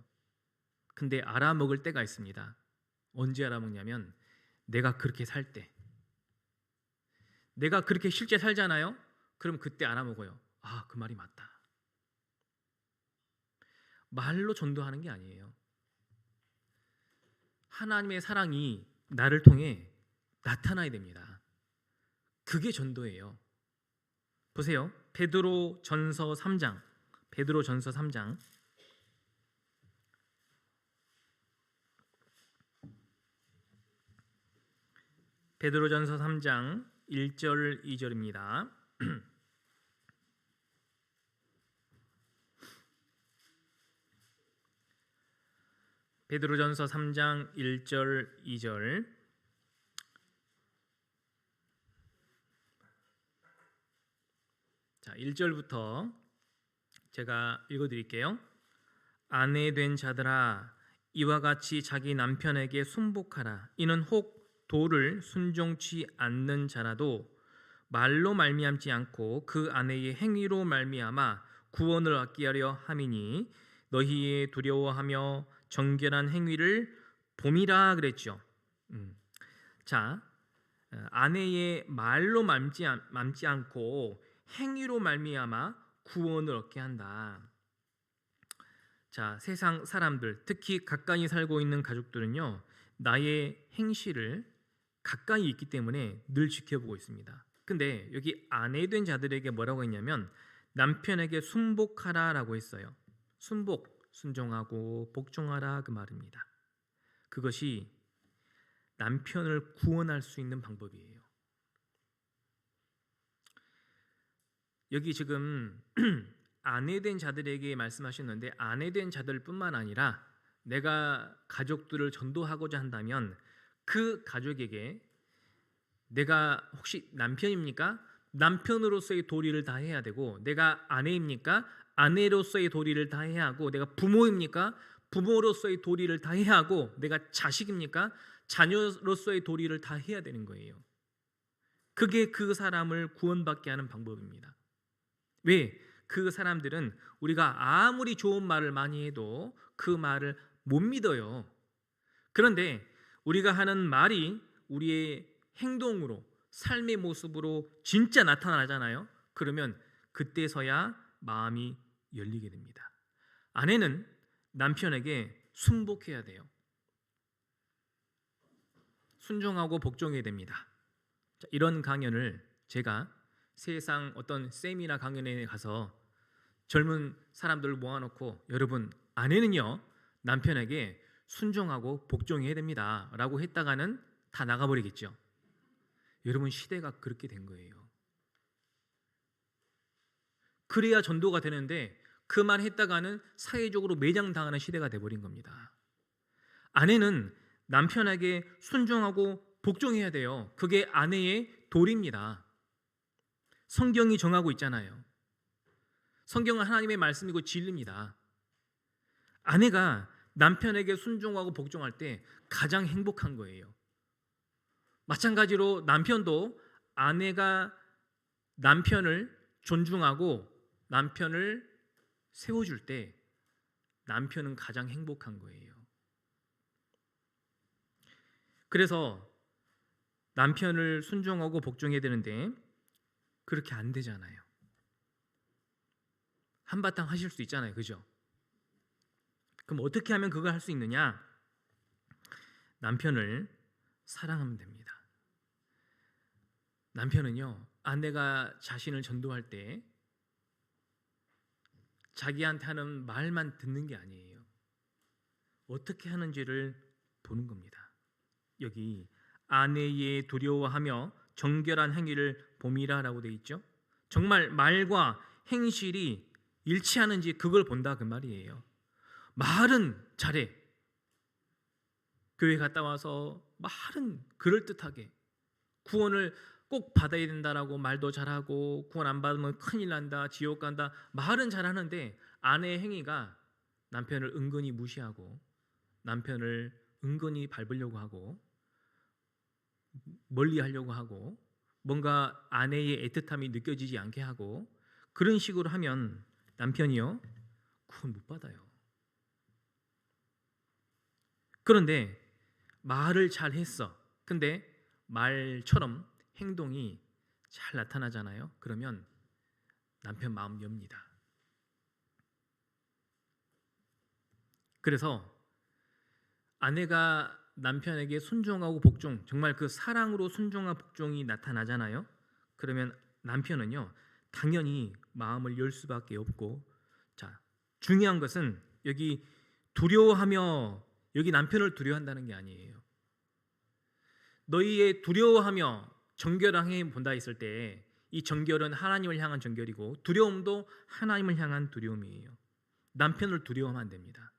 근데 알아먹을 때가 있습니다. 언제 알아먹냐면 내가 그렇게 살 때, 내가 그렇게 실제 살잖아요. 그럼 그때 알아먹어요. 아, 그 말이 맞다. 말로 전도하는 게 아니에요. 하나님의 사랑이 나를 통해 나타나야 됩니다. 그게 전도예요. 보세요. 베드로전서 3장. 베드로전서 3장. 베드로전서 3장 1절 2절입니다. 베드로전서 3장 1절 2절. 자, 1절부터 제가 읽어드릴게요. 아내 된 자들아, 이와 같이 자기 남편에게 순복하라. 이는 혹 도를 순종치 않는 자라도 말로 말미암지 않고 그 아내의 행위로 말미암아 구원을 얻게 하려 함이니 너희의 두려워하며 정결한 행위를 봄이라 그랬죠. 자, 아내의 말로 맘지 않고 행위로 말미암아 구원을 얻게 한다. 자, 세상 사람들, 특히 가까이 살고 있는 가족들은요, 나의 행실을 가까이 있기 때문에 늘 지켜보고 있습니다. 근데 여기 아내 된 자들에게 뭐라고 했냐면 남편에게 순복하라라고 했어요. 순복, 순종하고 복종하라 그 말입니다. 그것이 남편을 구원할 수 있는 방법이에요. 여기 지금 아내된 자들에게 말씀하셨는데 아내된 자들뿐만 아니라 내가 가족들을 전도하고자 한다면 그 가족에게 내가 혹시 남편입니까? 남편으로서의 도리를 다 해야 되고 내가 아내입니까? 아내로서의 도리를 다 해야 하고 내가 부모입니까? 부모로서의 도리를 다 해야 하고 내가 자식입니까? 자녀로서의 도리를 다 해야 되는 거예요. 그게 그 사람을 구원받게 하는 방법입니다. 왜? 그 사람들은 우리가 아무리 좋은 말을 많이 해도 그 말을 못 믿어요. 그런데 우리가 하는 말이 우리의 행동으로 삶의 모습으로 진짜 나타나잖아요. 그러면 그때서야 마음이 열리게 됩니다. 아내는 남편에게 순복해야 돼요. 순종하고 복종해야 됩니다. 자, 이런 강연을 제가 세상 어떤 세미나 강연에 가서 젊은 사람들을 모아놓고 여러분 아내는요 남편에게 순종하고 복종해야 됩니다 라고 했다가는 다 나가버리겠죠. 여러분 시대가 그렇게 된 거예요. 그래야 전도가 되는데 그 말 했다가는 사회적으로 매장당하는 시대가 돼버린 겁니다. 아내는 남편에게 순종하고 복종해야 돼요. 그게 아내의 도리입니다. 성경이 정하고 있잖아요. 성경은 하나님의 말씀이고 진리입니다. 아내가 남편에게 순종하고 복종할 때 가장 행복한 거예요. 마찬가지로 남편도 아내가 남편을 존중하고 남편을 세워줄 때 남편은 가장 행복한 거예요. 그래서 남편을 순종하고 복종해야 되는데 그렇게 안 되잖아요. 한바탕 하실 수 있잖아요. 그죠? 그럼 어떻게 하면 그걸 할 수 있느냐? 남편을 사랑하면 됩니다. 남편은요, 아내가 자신을 전도할 때 자기한테 하는 말만 듣는 게 아니에요. 어떻게 하는지를 보는 겁니다. 여기 아내의 두려워하며 정결한 행위를 봄이라라고 되어 있죠. 정말 말과 행실이 일치하는지 그걸 본다 그 말이에요. 말은 잘해. 교회 갔다 와서 말은 그럴듯하게 구원을 꼭 받아야 된다라고 말도 잘하고 구원 안 받으면 큰일 난다, 지옥 간다 말은 잘하는데 아내의 행위가 남편을 은근히 무시하고 남편을 은근히 밟으려고 하고 멀리 하려고 하고 뭔가 아내의 애틋함이 느껴지지 않게 하고 그런 식으로 하면 남편이요 구원 못 받아요. 그런데 말을 잘 했어. 근데 말처럼 행동이 잘 나타나잖아요. 그러면 남편 마음 엽니다. 그래서 아내가 남편에게 순종하고 복종, 정말 그 사랑으로 순종과 복종이 나타나잖아요. 그러면 남편은요 당연히 마음을 열 수밖에 없고, 자 중요한 것은 여기 두려워하며, 여기 남편을 두려워한다는 게 아니에요. 너희의 두려워하며 정결한 행위 본다 했을 때 이 정결은 하나님을 향한 정결이고 두려움도 하나님을 향한 두려움이에요. 남편을 두려워하면 안 됩니다.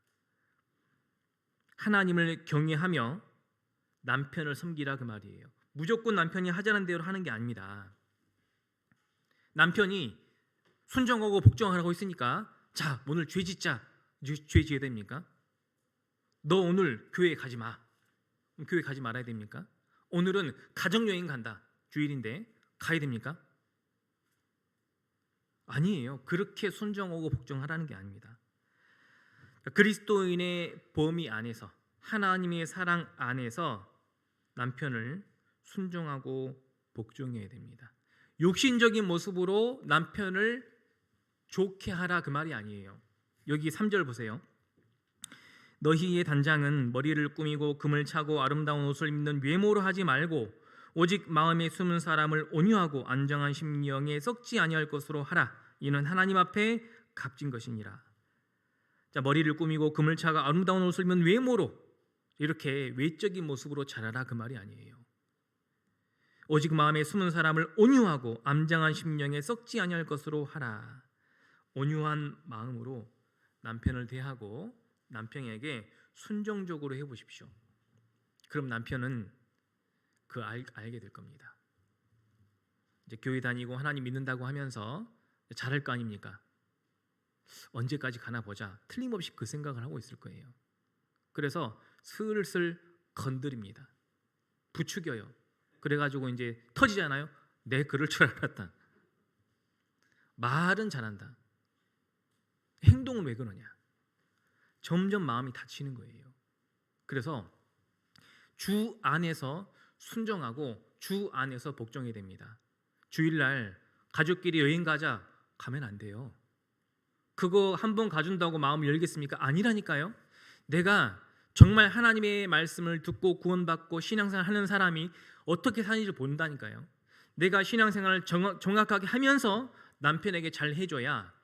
하나님을 경외하며 남편을 섬기라 그 말이에요. 무조건 남편이 하자는 대로 하는 게 아닙니다. 남편이 순종하고 복종하라고 했으니까 자 오늘 죄 짓자. 죄 지어야 됩니까? 너 오늘 교회 가지 마. 교회 가지 말아야 됩니까? 오늘은 가정여행 간다. 주일인데 가야 됩니까? 아니에요. 그렇게 순종하고 복종하라는 게 아닙니다. 그리스도인의 범위 안에서 하나님의 사랑 안에서 남편을 순종하고 복종해야 됩니다. 욕심적인 모습으로 남편을 좋게 하라 그 말이 아니에요. 여기 3절 보세요. 너희의 단장은 머리를 꾸미고 금을 차고 아름다운 옷을 입는 외모로 하지 말고 오직 마음에 숨은 사람을 온유하고 안정한 심령에 썩지 아니할 것으로 하라. 이는 하나님 앞에 값진 것이니라. 자, 머리를 꾸미고 금을 차고 아름다운 옷을 입는 외모로, 이렇게 외적인 모습으로 자라라 그 말이 아니에요. 오직 마음에 숨은 사람을 온유하고 암장한 심령에 썩지 아니할 것으로 하라. 온유한 마음으로 남편을 대하고 남편에게 순종적으로 해보십시오. 그럼 남편은 알게 될 겁니다. 이제 교회 다니고 하나님 믿는다고 하면서 잘할 거 아닙니까? 언제까지 가나 보자. 틀림없이 그 생각을 하고 있을 거예요. 그래서 슬슬 건드립니다. 부추겨요. 그래가지고 이제 터지잖아요. 내 그럴 줄 알았다. 말은 잘한다. 행동은 왜 그러냐? 점점 마음이 다치는 거예요. 그래서 주 안에서 순종하고 주 안에서 복종해야 됩니다. 주일날 가족끼리 여행 가자 가면 안 돼요. 그거 한번 가준다고 마음을 열겠습니까? 아니라니까요. 내가 정말 하나님의 말씀을 듣고 구원받고 신앙생활 하는 사람이 어떻게 사는지를 본다니까요. 내가 신앙생활을 정확하게 하면서 남편에게 잘 해줘야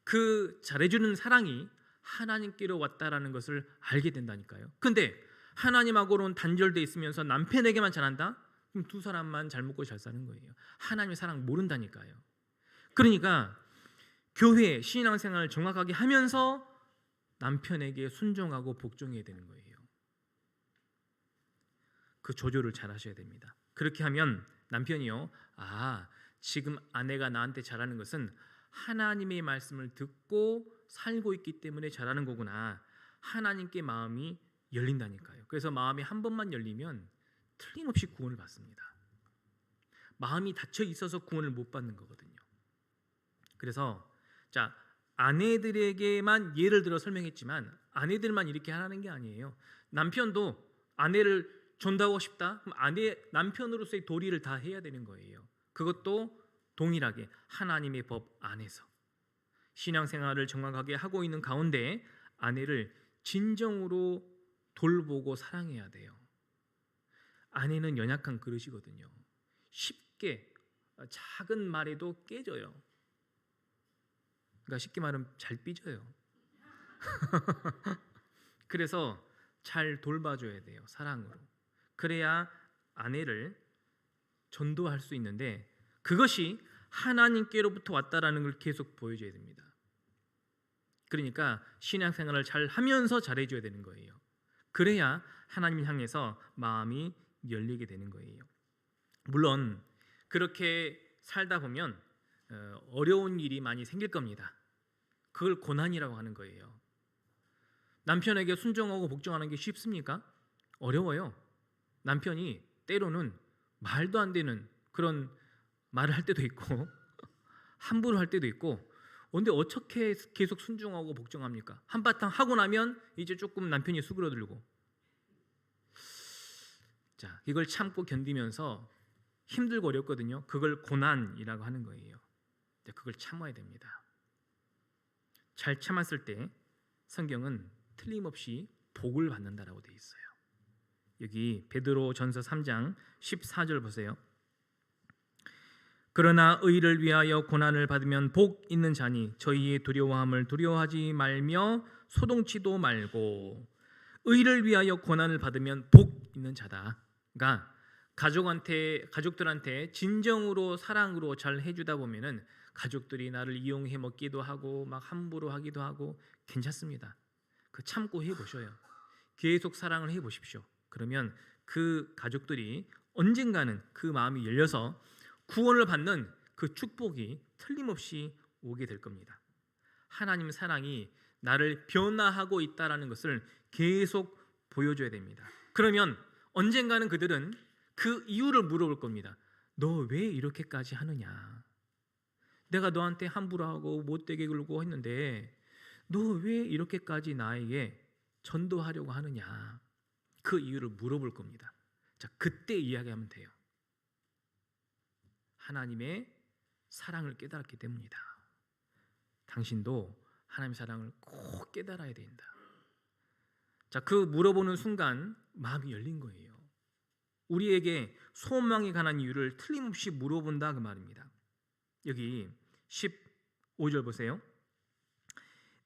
그 잘해주는 사랑이 하나님께로 왔다라는 것을 알게 된다니까요. 근데 하나님하고는 단절돼 있으면서 남편에게만 잘한다? 그럼 두 사람만 잘 먹고 잘 사는 거예요. 하나님의 사랑 모른다니까요. 그러니까 교회 신앙생활을 정확하게 하면서 남편에게 순종하고 복종해야 되는 거예요. 그 조절을 잘 하셔야 됩니다. 그렇게 하면 남편이요, 지금 아내가 나한테 잘하는 것은 하나님의 말씀을 듣고 살고 있기 때문에 잘하는 거구나. 하나님께 마음이 열린다니까요. 그래서 마음이 한 번만 열리면 틀림없이 구원을 받습니다. 마음이 닫혀 있어서 구원을 못 받는 거거든요. 그래서 아내들에게만 예를 들어 설명했지만 아내들만 이렇게 하라는 게 아니에요. 남편도 아내를 존다고 싶다? 그럼 남편으로서의 도리를 다 해야 되는 거예요. 그것도 동일하게 하나님의 법 안에서 신앙생활을 정확하게 하고 있는 가운데 아내를 진정으로 돌보고 사랑해야 돼요. 아내는 연약한 그릇이거든요. 쉽게 작은 말에도 깨져요. 그러니까 쉽게 말하면 잘 삐져요. 그래서 잘 돌봐줘야 돼요. 사랑으로. 그래야 아내를 전도할 수 있는데 그것이 하나님께로부터 왔다라는 걸 계속 보여줘야 됩니다. 그러니까 신앙생활을 잘 하면서 잘해줘야 되는 거예요. 그래야 하나님을 향해서 마음이 열리게 되는 거예요. 물론 그렇게 살다 보면 어려운 일이 많이 생길 겁니다. 그걸 고난이라고 하는 거예요. 남편에게 순종하고 복종하는 게 쉽습니까? 어려워요. 남편이 때로는 말도 안 되는 그런 말을 할 때도 있고 함부로 할 때도 있고 근데 어떻게 계속 순종하고 복종합니까? 한바탕 하고 나면 이제 조금 남편이 수그러들고 이걸 참고 견디면서 힘들고 어렵거든요. 그걸 고난이라고 하는 거예요. 그걸 참아야 됩니다. 잘 참았을 때 성경은 틀림없이 복을 받는다라고 되어 있어요. 여기 베드로전서 3장 14절 보세요. 그러나 의를 위하여 고난을 받으면 복 있는 자니 저희의 두려워함을 두려워하지 말며 소동치도 말고. 의를 위하여 고난을 받으면 복 있는 자다. 그러니까 가족들한테 진정으로 사랑으로 잘 해주다 보면은 가족들이 나를 이용해 먹기도 하고 막 함부로 하기도 하고 괜찮습니다. 그 참고 해보셔요. 계속 사랑을 해보십시오. 그러면 그 가족들이 언젠가는 그 마음이 열려서 구원을 받는 그 축복이 틀림없이 오게 될 겁니다. 하나님 사랑이 나를 변화하고 있다라는 것을 계속 보여줘야 됩니다. 그러면 언젠가는 그들은 그 이유를 물어볼 겁니다. 너 왜 이렇게까지 하느냐? 내가 너한테 함부로 하고 못되게 굴고 했는데 너 왜 이렇게까지 나에게 전도하려고 하느냐? 그 이유를 물어볼 겁니다. 그때 이야기하면 돼요. 하나님의 사랑을 깨달았기 때문이다. 당신도 하나님의 사랑을 꼭 깨달아야 된다. 그 물어보는 순간 마음이 열린 거예요. 우리에게 소망에 관한 이유를 틀림없이 물어본다 그 말입니다. 여기 15절 보세요.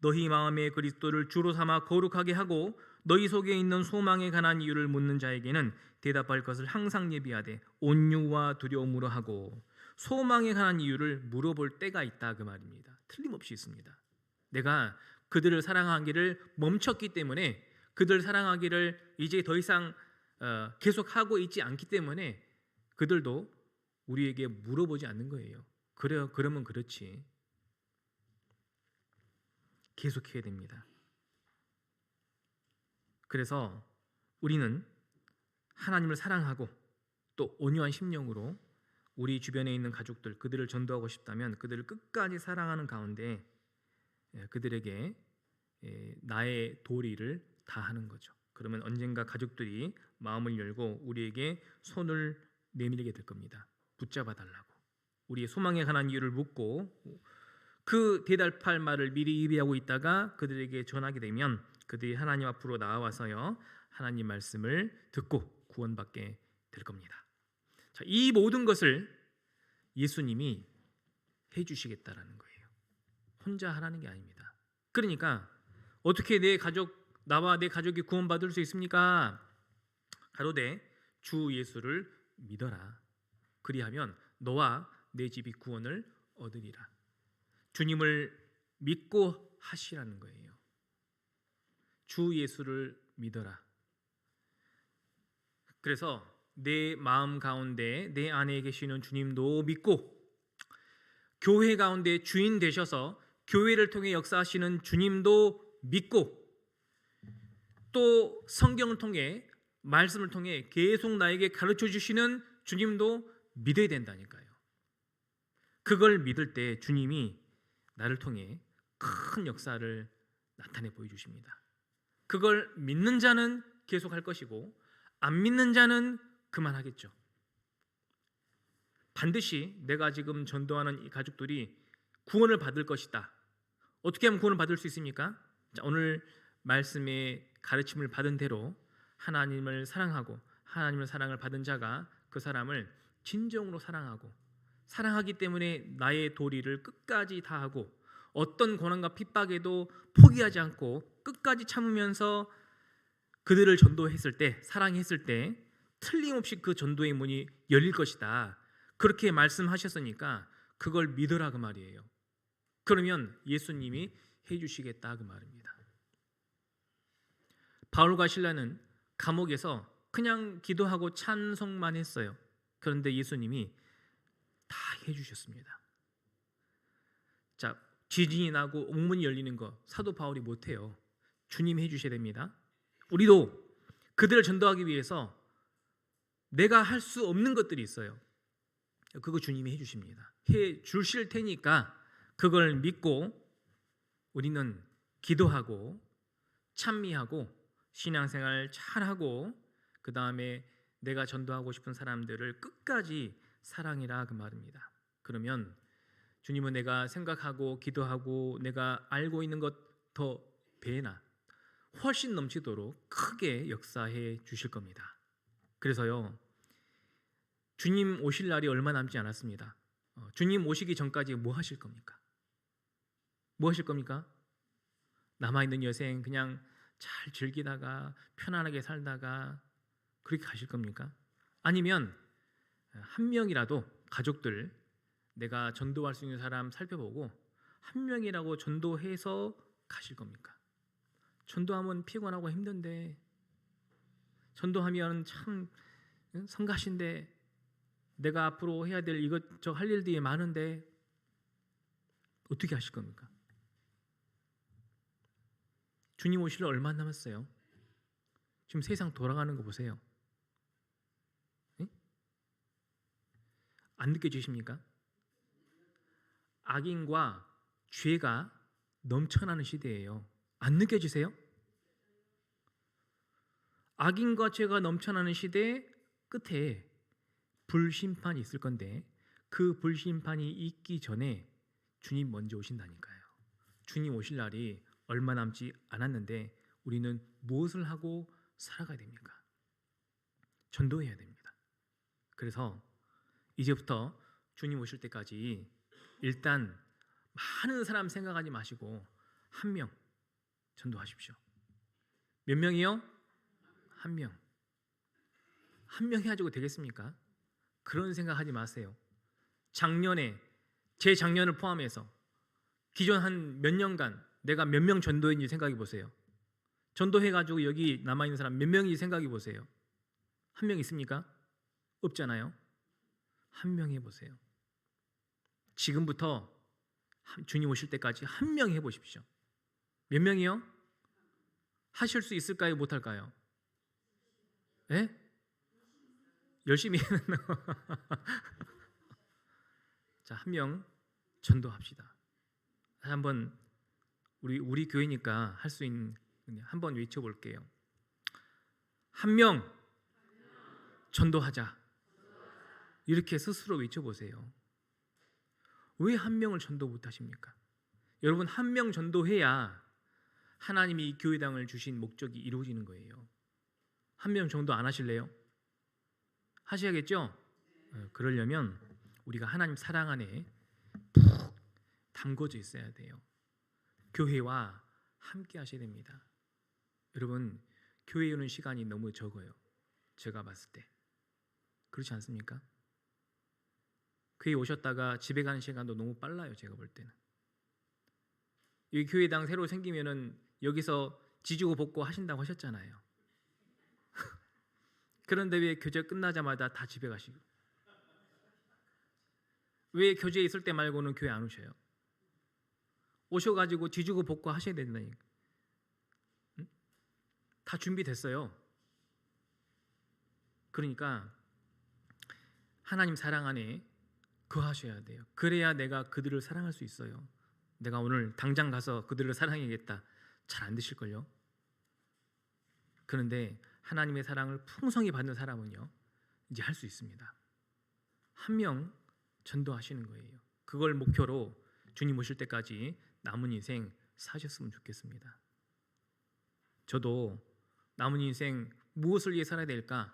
너희 마음에 그리스도를 주로 삼아 거룩하게 하고 너희 속에 있는 소망에 관한 이유를 묻는 자에게는 대답할 것을 항상 예비하되 온유와 두려움으로 하고. 소망에 관한 이유를 물어볼 때가 있다 그 말입니다. 틀림없이 있습니다. 내가 그들을 사랑하기를 멈췄기 때문에, 그들을 사랑하기를 이제 더 이상 계속하고 있지 않기 때문에 그들도 우리에게 물어보지 않는 거예요. 그래요, 그러면 그렇지. 계속해야 됩니다. 그래서 우리는 하나님을 사랑하고 또 온유한 심령으로 우리 주변에 있는 가족들, 그들을 전도하고 싶다면 그들을 끝까지 사랑하는 가운데 그들에게 나의 도리를 다하는 거죠. 그러면 언젠가 가족들이 마음을 열고 우리에게 손을 내밀게 될 겁니다. 붙잡아 달라고. 우리의 소망에 관한 이유를 묻고 그 대답할 말을 미리 예비하고 있다가 그들에게 전하게 되면 그들이 하나님 앞으로 나와서요, 하나님 말씀을 듣고 구원받게 될 겁니다. 자, 이 모든 것을 예수님이 해주시겠다라는 거예요. 혼자 하라는 게 아닙니다. 그러니까 어떻게 나와 내 가족이 구원받을 수 있습니까? 가로되 주 예수를 믿어라. 그리하면 너와 내 집이 구원을 얻으리라. 주님을 믿고 하시라는 거예요. 주 예수를 믿어라. 그래서 내 마음 가운데 내 안에 계시는 주님도 믿고, 교회 가운데 주인 되셔서 교회를 통해 역사하시는 주님도 믿고, 또 성경을 통해, 말씀을 통해 계속 나에게 가르쳐 주시는 주님도 믿어야 된다니까요. 그걸 믿을 때 주님이 나를 통해 큰 역사를 나타내 보여주십니다. 그걸 믿는 자는 계속할 것이고 안 믿는 자는 그만하겠죠. 반드시 내가 지금 전도하는 이 가족들이 구원을 받을 것이다. 어떻게 하면 구원을 받을 수 있습니까? 자, 오늘 말씀의 가르침을 받은 대로 하나님을 사랑하고 하나님의 사랑을 받은 자가 그 사람을 진정으로 사랑하기 때문에 나의 도리를 끝까지 다하고 어떤 고난과 핍박에도 포기하지 않고 끝까지 참으면서 그들을 전도했을 때, 사랑했을 때 틀림없이 그 전도의 문이 열릴 것이다. 그렇게 말씀하셨으니까 그걸 믿으라 그 말이에요. 그러면 예수님이 해주시겠다 그 말입니다. 바울과 실라는 감옥에서 그냥 기도하고 찬송만 했어요. 그런데 예수님이 다 해주셨습니다. 자, 지진이 나고 옥문이 열리는 거 사도 바울이 못해요. 주님이 해주셔야 됩니다. 우리도 그들을 전도하기 위해서 내가 할 수 없는 것들이 있어요. 그거 주님이 해주십니다. 해주실 테니까 그걸 믿고 우리는 기도하고 찬미하고 신앙생활 잘하고 그 다음에 내가 전도하고 싶은 사람들을 끝까지 사랑이라 그 말입니다. 그러면 주님은 내가 생각하고 기도하고 내가 알고 있는 것 더 배나 훨씬 넘치도록 크게 역사해 주실 겁니다. 그래서요, 주님 오실 날이 얼마 남지 않았습니다. 주님 오시기 전까지 뭐 하실 겁니까? 뭐 하실 겁니까? 남아있는 여생 그냥 잘 즐기다가 편안하게 살다가 그렇게 가실 겁니까? 아니면 한 명이라도 가족들 내가 전도할 수 있는 사람 살펴보고 한 명이라고 전도해서 가실 겁니까? 전도하면 피곤하고 힘든데, 전도하면 참 성가신데 내가 앞으로 해야 될 이것저것 할 일들이 많은데 어떻게 하실 겁니까? 주님 오실 날 얼마 남았어요? 지금 세상 돌아가는 거 보세요. 네? 안 느껴지십니까? 악인과 죄가 넘쳐나는 시대예요. 안 느껴지세요? 악인과 죄가 넘쳐나는 시대 끝에 불심판이 있을 건데 그 불심판이 있기 전에 주님 먼저 오신다니까요. 주님 오실 날이 얼마 남지 않았는데 우리는 무엇을 하고 살아가야 됩니까? 전도해야 됩니다. 그래서 이제부터 주님 오실 때까지 일단 많은 사람 생각하지 마시고 한 명 전도하십시오. 몇 명이요? 한 명. 한 명 해가지고 되겠습니까? 그런 생각하지 마세요. 제 작년을 포함해서 기존 한 몇 년간 내가 몇 명 전도했는지 생각해 보세요. 전도해가지고 여기 남아있는 사람 몇 명인지 생각해 보세요. 한 명 있습니까? 없잖아요. 한 명 해보세요. 지금부터 주님 오실 때까지 한 명 해보십시오. 몇 명이요? 하실 수 있을까요? 못할까요? 예? 열심히 자, 한 명 전도합시다. 한번 우리 교회니까 할 수 있는 한번 외쳐볼게요. 한 명 전도하자. 이렇게 스스로 외쳐보세요. 왜 한 명을 전도 못하십니까? 여러분, 한 명 전도해야 하나님이 이 교회당을 주신 목적이 이루어지는 거예요. 한 명 정도 안 하실래요? 하셔야겠죠? 그러려면 우리가 하나님 사랑 안에 푹 담궈져 있어야 돼요. 교회와 함께 하셔야 됩니다. 여러분, 교회에 오는 시간이 너무 적어요. 제가 봤을 때 그렇지 않습니까? 교회 오셨다가 집에 가는 시간도 너무 빨라요. 제가 볼 때는 이 교회당 새로 생기면은 여기서 지지고 볶고 하신다고 하셨잖아요. 그런데 왜 교제 끝나자마자 다 집에 가시고, 왜 교제에 있을 때 말고는 교회 안 오셔요? 오셔가지고 지지고 볶고 하셔야 된다니까. 응? 다 준비됐어요. 그러니까 하나님 사랑 안에 거하셔야 돼요. 그래야 내가 그들을 사랑할 수 있어요. 내가 오늘 당장 가서 그들을 사랑해야겠다, 잘 안 되실걸요. 그런데 하나님의 사랑을 풍성히 받는 사람은요, 이제 할 수 있습니다. 한 명 전도하시는 거예요. 그걸 목표로 주님 오실 때까지 남은 인생 사셨으면 좋겠습니다. 저도 남은 인생 무엇을 위해 살아야 될까?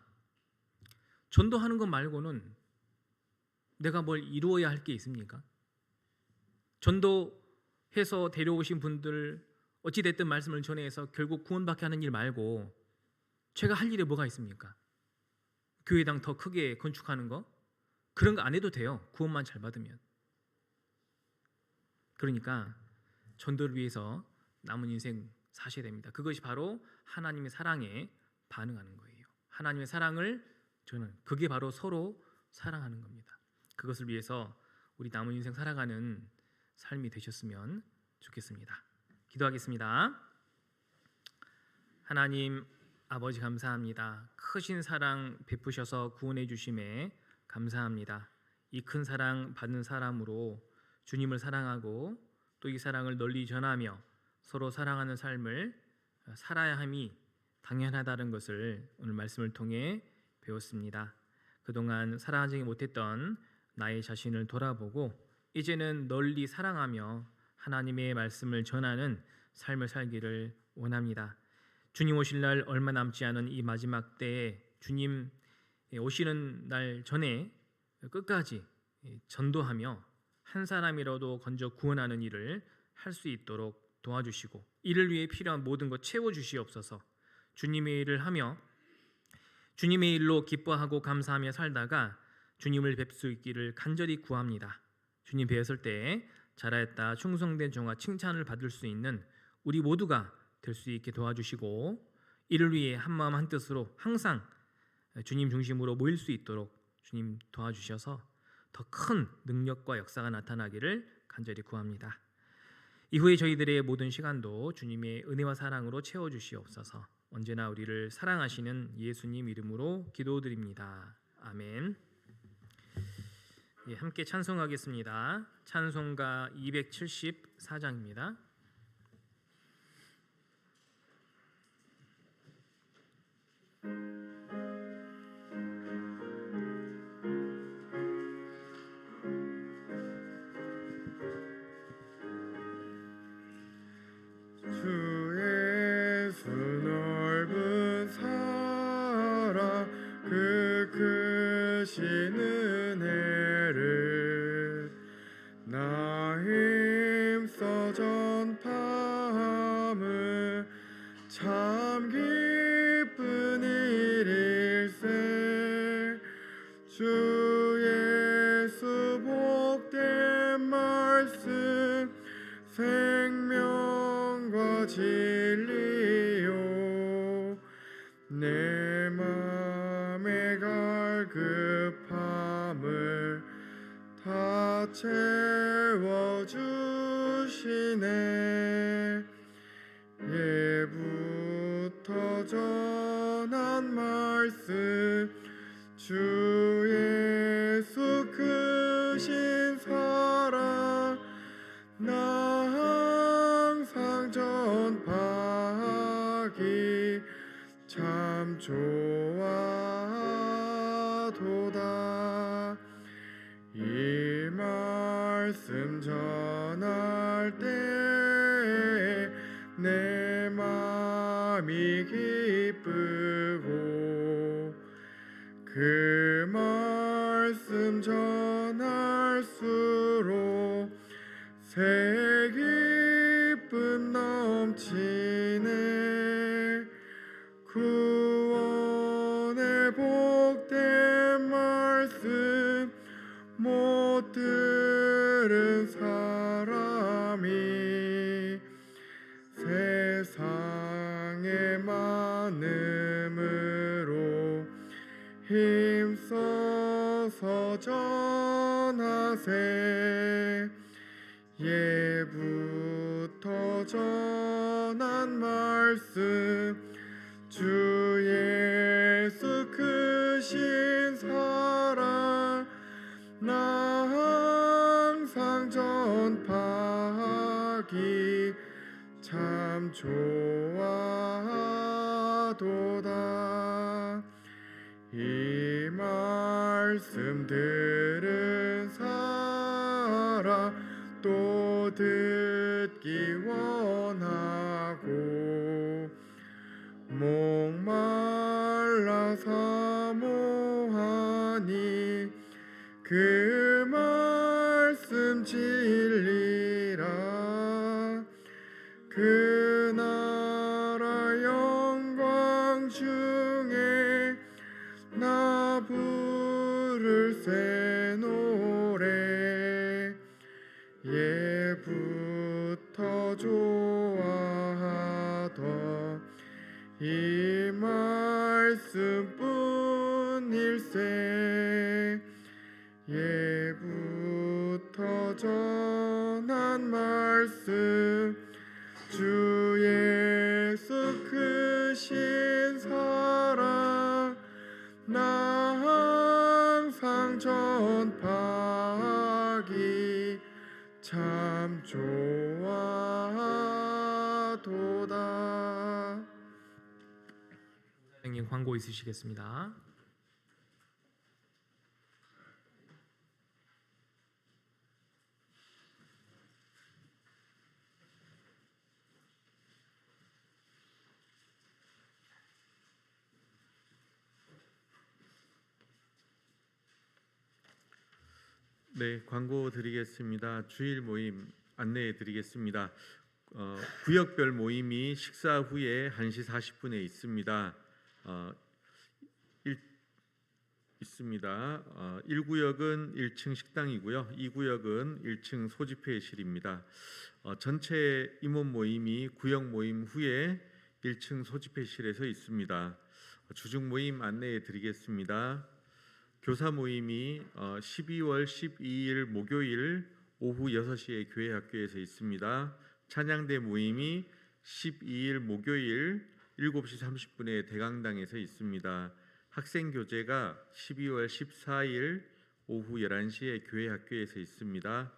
전도하는 것 말고는 내가 뭘 이루어야 할 게 있습니까? 전도해서 데려오신 분들 어찌됐든 말씀을 전해서 결국 구원받게 하는 일 말고 제가 할 일이 뭐가 있습니까? 교회당 더 크게 건축하는 거? 그런 거 안 해도 돼요. 구원만 잘 받으면. 그러니까 전도를 위해서 남은 인생 사셔야 됩니다. 그것이 바로 하나님의 사랑에 반응하는 거예요. 하나님의 사랑을 저는 그게 바로 서로 사랑하는 겁니다. 그것을 위해서 우리 남은 인생 살아가는 삶이 되셨으면 좋겠습니다. 기도하겠습니다. 하나님 아버지, 감사합니다. 크신 사랑 베푸셔서 구원해 주심에 감사합니다. 이 큰 사랑 받는 사람으로 주님을 사랑하고 또 이 사랑을 널리 전하며 서로 사랑하는 삶을 살아야 함이 당연하다는 것을 오늘 말씀을 통해 배웠습니다. 그동안 사랑하지 못했던 나의 자신을 돌아보고 이제는 널리 사랑하며 하나님의 말씀을 전하는 삶을 살기를 원합니다. 주님 오실 날 얼마 남지 않은 이 마지막 때에 주님 오시는 날 전에 끝까지 전도하며 한 사람이라도 건져 구원하는 일을 할 수 있도록 도와주시고 이를 위해 필요한 모든 것 채워주시옵소서. 주님의 일을 하며 주님의 일로 기뻐하고 감사하며 살다가 주님을 뵐 수 있기를 간절히 구합니다. 주님 뵈었을 때 잘하였다, 충성된 종아 칭찬을 받을 수 있는 우리 모두가 될 수 있게 도와주시고 이를 위해 한마음 한뜻으로 항상 주님 중심으로 모일 수 있도록 주님 도와주셔서 더 큰 능력과 역사가 나타나기를 간절히 구합니다. 이후에 저희들의 모든 시간도 주님의 은혜와 사랑으로 채워주시옵소서. 언제나 우리를 사랑하시는 예수님 이름으로 기도드립니다. 아멘. 예, 함께 찬송하겠습니다. 찬송가 274장입니다. 주 예수 넓은 사랑 그 크신 은혜를 나 힘써 전 채워주시네. 예부터 전한 말씀 주 예수 크신 사랑 나 항상 전파하기 참 좋아도다. 이 말씀 전할 때 내 맘이 기쁘고 그 말씀 전할수록 새 기쁨 넘치네. 구원의 복된 말씀 못 들은 사람이 세상에 많음으로 힘써서 전하세. 예부터 전한 말씀 주 예수 크신 사랑 나 항상 전파하기 참 좋아도다. 이 말씀 들은 사람 또 듣기 원하고 목말라 사모하니 그 말씀 진리라. 그 나라 영광 중에 나 부를 새 노래 예부터 좋아하던 이 말씀뿐일세. 예부터 전한 말씀 주 예수 크신 사랑 나 항상 전파하기 참 좋아도다. 선생님 광고 있으시겠습니다. 네, 광고 드리겠습니다. 주일 모임 안내해 드리겠습니다. 구역별 모임이 식사 후에 1시 40분에 있습니다. 1구역은 1층 식당이고요. 2구역은 1층 소집회실입니다. 전체 임원 모임이 구역 모임 후에 1층 소집회실에서 있습니다. 주중 모임 안내해 드리겠습니다. 교사 모임이 12월 12일 목요일 오후 6시에 교회 학교에서 있습니다. 찬양대 모임이 12일 목요일 7시 30분에 대강당에서 있습니다. 학생 교제가 12월 14일 오후 11시에 교회 학교에서 있습니다.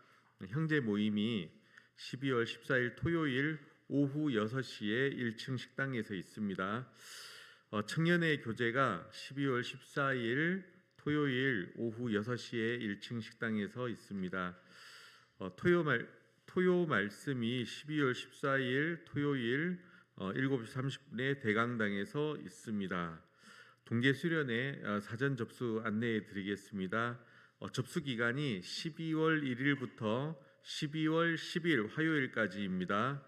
형제 모임이 12월 14일 토요일 오후 6시에 1층 식당에서 있습니다. 청년의 교제가 12월 14일 토요일 오후 6시에 1층 식당에서 있습니다. 토요 말씀이 12월 14일 토요일 7시 30분에 대강당에서 있습니다. 동계 수련회 사전 접수 안내해 드리겠습니다. 접수 기간이 12월 1일부터 12월 10일 화요일까지입니다.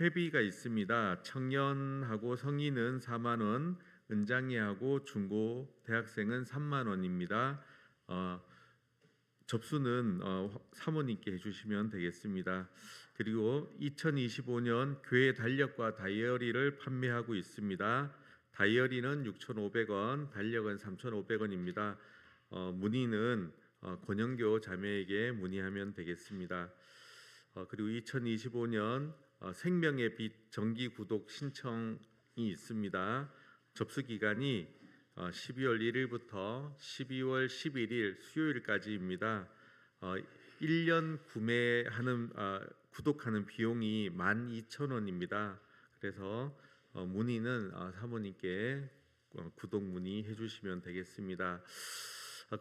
회비가 있습니다. 청년하고 성인은 4만 원, 은장애하고 중고 대학생은 3만 원입니다. 접수는 사모님께 해주시면 되겠습니다. 그리고 2025년 교회 달력과 다이어리를 판매하고 있습니다. 다이어리는 6,500원, 달력은 3,500원입니다. 문의는 권영교 자매에게 문의하면 되겠습니다. 그리고 2025년 생명의 빛 정기 구독 신청이 있습니다. 접수 기간이 12월 1일부터 12월 11일 수요일까지입니다. 1년 구매하는 구독하는 비용이 12,000원입니다. 그래서 문의는 사모님께 구독 문의해 주시면 되겠습니다.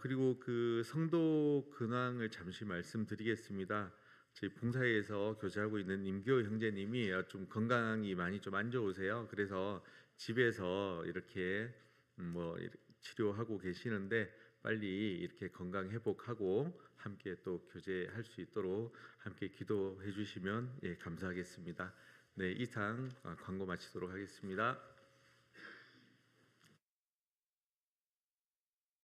그리고 그 성도 근황을 잠시 말씀드리겠습니다. 저희 봉사회에서 교제하고 있는 임교 형제님이 좀 건강이 많이 좀 안 좋으세요. 그래서 집에서 이렇게 치료하고 계시는데 빨리 이렇게 건강 회복하고 함께 또 교제할 수 있도록 함께 기도해 주시면 감사하겠습니다. 네, 이상 광고 마치도록 하겠습니다.